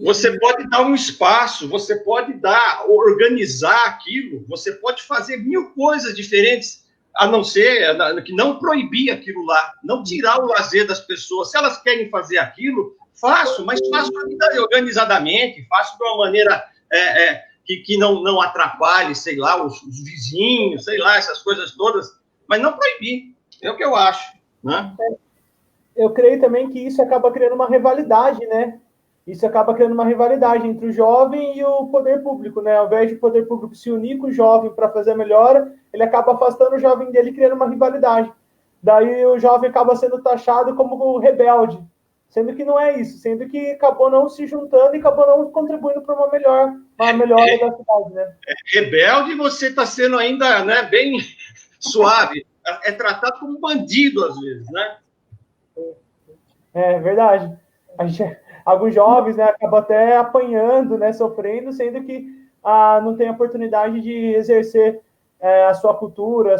Speaker 1: Você pode dar um espaço, você pode organizar aquilo, você pode fazer 1000 coisas diferentes, a não ser que não proibir aquilo lá, não tirar o lazer das pessoas. Se elas querem fazer aquilo, faço, mas faço organizadamente, faço de uma maneira que não atrapalhe, sei lá, os vizinhos, sei lá, essas coisas todas, mas não proibir, é o que eu acho, né?
Speaker 4: Eu creio também que isso acaba criando uma rivalidade, né? Isso acaba criando uma rivalidade entre o jovem e o poder público, né? Ao invés de o poder público se unir com o jovem para fazer a melhora, ele acaba afastando o jovem dele, criando uma rivalidade. Daí o jovem acaba sendo taxado como rebelde, sendo que não é isso, sendo que acabou não se juntando e acabou não contribuindo para uma melhora da cidade, né?
Speaker 1: Rebelde, você está sendo ainda, né, bem suave. É tratado como bandido, às vezes, né?
Speaker 4: É verdade. Alguns jovens, né, acabam até apanhando, né, sofrendo, sendo que não tem a oportunidade de exercer a sua cultura,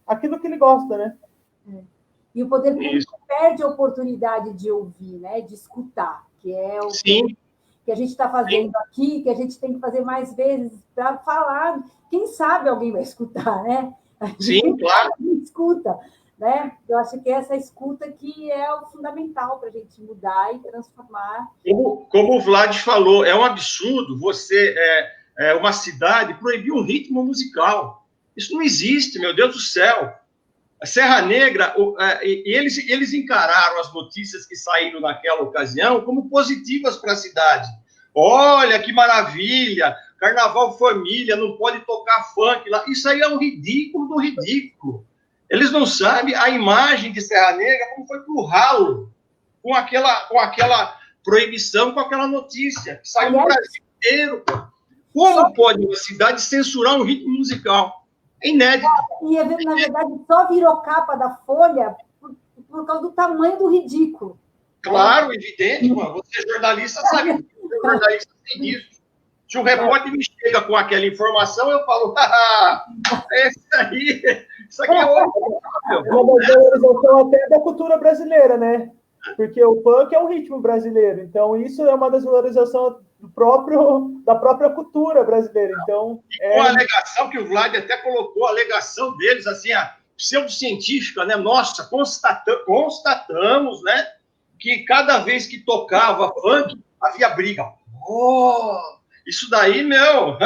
Speaker 4: aquilo que ele gosta, né?
Speaker 2: E o poder público perde a oportunidade de ouvir, né, de escutar, que é o que a gente está fazendo aqui, que a gente tem que fazer mais vezes para falar. Quem sabe alguém vai escutar, né?
Speaker 1: Sim, claro.
Speaker 2: Escuta. Né? Eu acho que essa escuta que é o fundamental para a gente mudar e transformar.
Speaker 1: Como o Vlad falou, é um absurdo você, uma cidade, proibir um ritmo musical. Isso não existe, meu Deus do céu. A Serra Negra, eles encararam as notícias que saíram naquela ocasião como positivas para a cidade. Olha, que maravilha, Carnaval Família, não pode tocar funk lá. Isso aí é um ridículo do ridículo. Eles não sabem a imagem de Serra Negra como foi pro ralo com aquela proibição, com aquela notícia que saiu no Brasil inteiro. Como pode uma cidade censurar um ritmo musical? É inédito.
Speaker 2: E, na verdade, só virou capa da Folha por causa do tamanho do ridículo.
Speaker 1: Claro, evidente. Você jornalista sabe. Jornalista tem isso. Se um repórter me chega com aquela informação, eu falo, isso aqui é ótimo.
Speaker 4: É uma desvalorização até da cultura brasileira, né? Porque o funk é um ritmo brasileiro, então isso é uma desvalorização da própria cultura brasileira. Então,
Speaker 1: com a alegação que o Vlad até colocou, a alegação deles, assim, a pseudocientífica, né? Nossa, constatamos, né, que cada vez que tocava funk, havia briga. Isso daí, meu,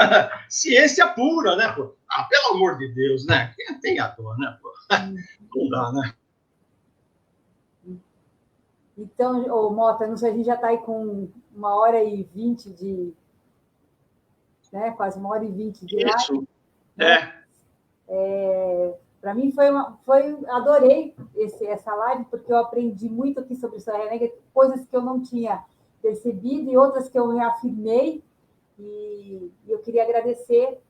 Speaker 1: ciência pura, né, pô? Pelo amor de Deus, né? Tem a dor, né, pô? Não dá, né?
Speaker 2: Então, Mota, não sei, a gente já está aí com 1h20 de... Né, quase 1h20 de live.
Speaker 1: Isso,
Speaker 2: para mim adorei essa live, porque eu aprendi muito aqui sobre Serra Negra, coisas que eu não tinha percebido e outras que eu me afirmei. E eu queria agradecer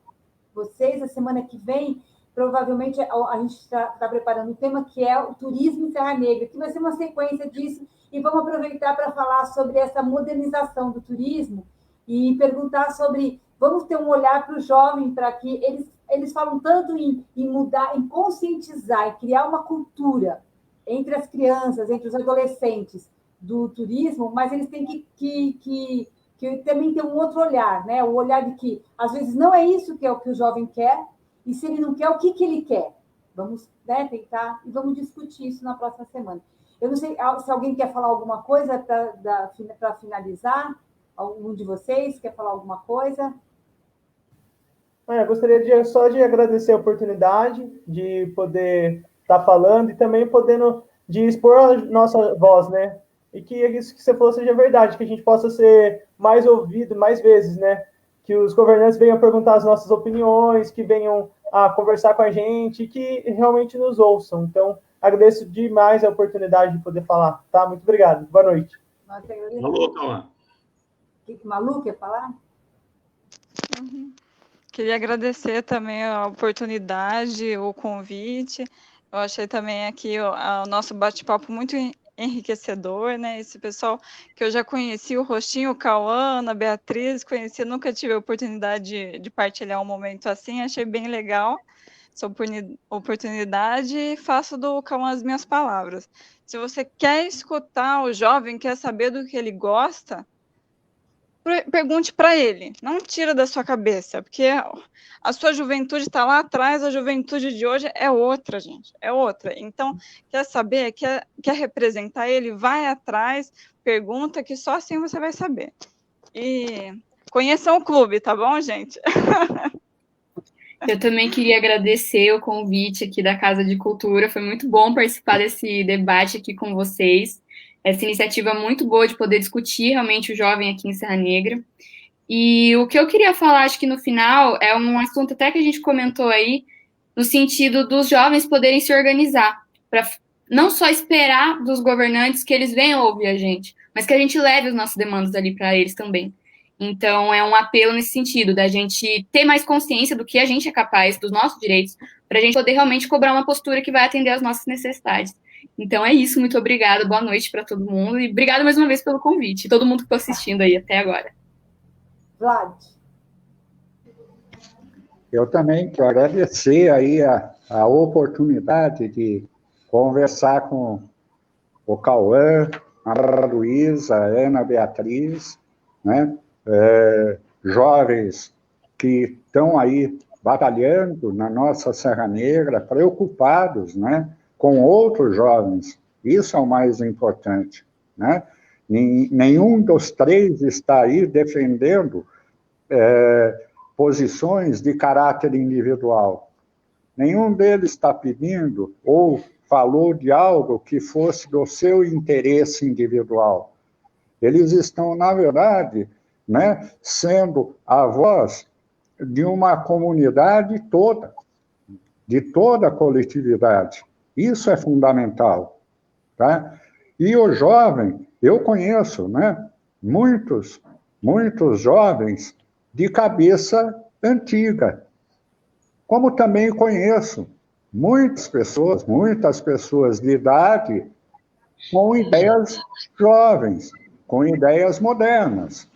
Speaker 2: vocês. A semana que vem, provavelmente, a gente está preparando um tema que é o turismo em Serra Negra, que vai ser uma sequência disso, e vamos aproveitar para falar sobre essa modernização do turismo e perguntar sobre... Vamos ter um olhar para o jovem, para que eles falam tanto em mudar, em conscientizar, em criar uma cultura entre as crianças, entre os adolescentes do turismo, mas eles têm que também ter um outro olhar, né? O olhar de que, às vezes, não é isso que é o que o jovem quer, e se ele não quer, o que ele quer? Vamos, né, tentar, e vamos discutir isso na próxima semana. Eu não sei se alguém quer falar alguma coisa para finalizar. Algum de vocês quer falar alguma coisa?
Speaker 4: Eu gostaria só de agradecer a oportunidade de poder estar falando e também podendo de expor a nossa voz, né? E que isso que você falou seja verdade, que a gente possa ser mais ouvido mais vezes, né? Que os governantes venham perguntar as nossas opiniões, que venham a conversar com a gente, que realmente nos ouçam. Então, agradeço demais a oportunidade de poder falar, tá? Muito obrigado. Boa noite.
Speaker 1: Alô, Cauã.
Speaker 2: Malu, quer falar?
Speaker 3: Queria agradecer também a oportunidade, o convite. Eu achei também aqui o nosso bate-papo muito enriquecedor, né? Esse pessoal que eu já conheci, o Rostinho, o Cauã, a Beatriz, conheci, nunca tive a oportunidade de partilhar um momento assim, achei bem legal essa oportunidade e faço do Cauã as minhas palavras. Se você quer escutar o jovem, quer saber do que ele gosta, pergunte para ele, não tira da sua cabeça, porque a sua juventude está lá atrás, a juventude de hoje é outra, gente, é outra. Então, quer saber, quer representar ele, vai atrás, pergunta, que só assim você vai saber. E conheçam o clube, tá bom, gente?
Speaker 5: Eu também queria agradecer o convite aqui da Casa de Cultura, foi muito bom participar desse debate aqui com vocês. Essa iniciativa é muito boa de poder discutir realmente o jovem aqui em Serra Negra. E o que eu queria falar, acho que no final, é um assunto até que a gente comentou aí, no sentido dos jovens poderem se organizar, para não só esperar dos governantes que eles venham ouvir a gente, mas que a gente leve os nossos demandas ali para eles também. Então, é um apelo nesse sentido, da gente ter mais consciência do que a gente é capaz, dos nossos direitos, para a gente poder realmente cobrar uma postura que vai atender às nossas necessidades. Então, é isso, muito obrigada, boa noite para todo mundo, e obrigada mais uma vez pelo convite, todo mundo que ficou assistindo aí até agora.
Speaker 2: Vlad.
Speaker 6: Eu também quero agradecer aí a oportunidade de conversar com o Cauã, a Luísa, a Ana Beatriz, né? Jovens que estão aí batalhando na nossa Serra Negra, preocupados, né, com outros jovens. Isso é o mais importante, né? Nenhum dos três está aí defendendo posições de caráter individual. Nenhum deles está pedindo ou falou de algo que fosse do seu interesse individual. Eles estão, na verdade, né, sendo a voz de uma comunidade toda, de toda a coletividade. Isso é fundamental, tá? E o jovem, eu conheço, né, muitos jovens de cabeça antiga, como também conheço muitas pessoas de idade com ideias jovens, com ideias modernas.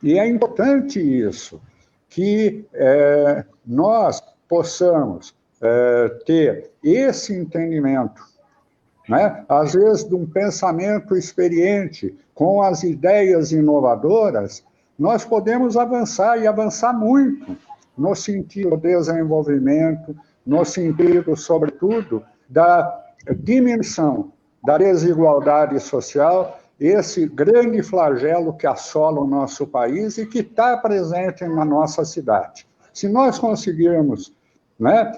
Speaker 6: E é importante isso, que nós possamos ter esse entendimento, né? Às vezes, de um pensamento experiente, com as ideias inovadoras, nós podemos avançar, e avançar muito, no sentido do desenvolvimento, no sentido, sobretudo, da diminuição da desigualdade social, esse grande flagelo que assola o nosso país e que está presente na nossa cidade. Se nós conseguirmos, né,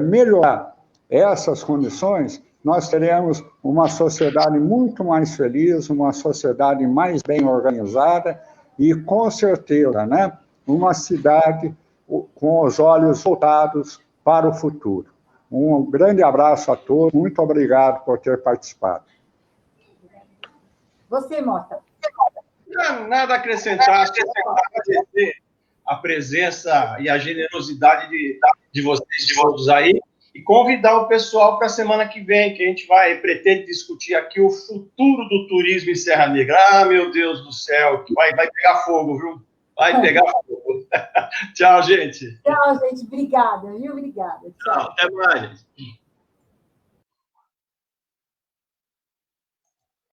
Speaker 6: melhorar essas condições, nós teremos uma sociedade muito mais feliz, uma sociedade mais bem organizada e, com certeza, né, uma cidade com os olhos voltados para o futuro. Um grande abraço a todos, muito obrigado por ter participado.
Speaker 2: Você, Mota.
Speaker 1: Nada a acrescentar, só agradecer a presença e a generosidade de vocês todos aí e convidar o pessoal para a semana que vem, que a gente pretende discutir aqui o futuro do turismo em Serra Negra. Ah, meu Deus do céu, que vai pegar fogo, viu? Vai pegar fogo. Tchau, gente.
Speaker 2: Tchau, gente. Obrigada, viu? Obrigada. Tchau.
Speaker 1: Até mais, gente.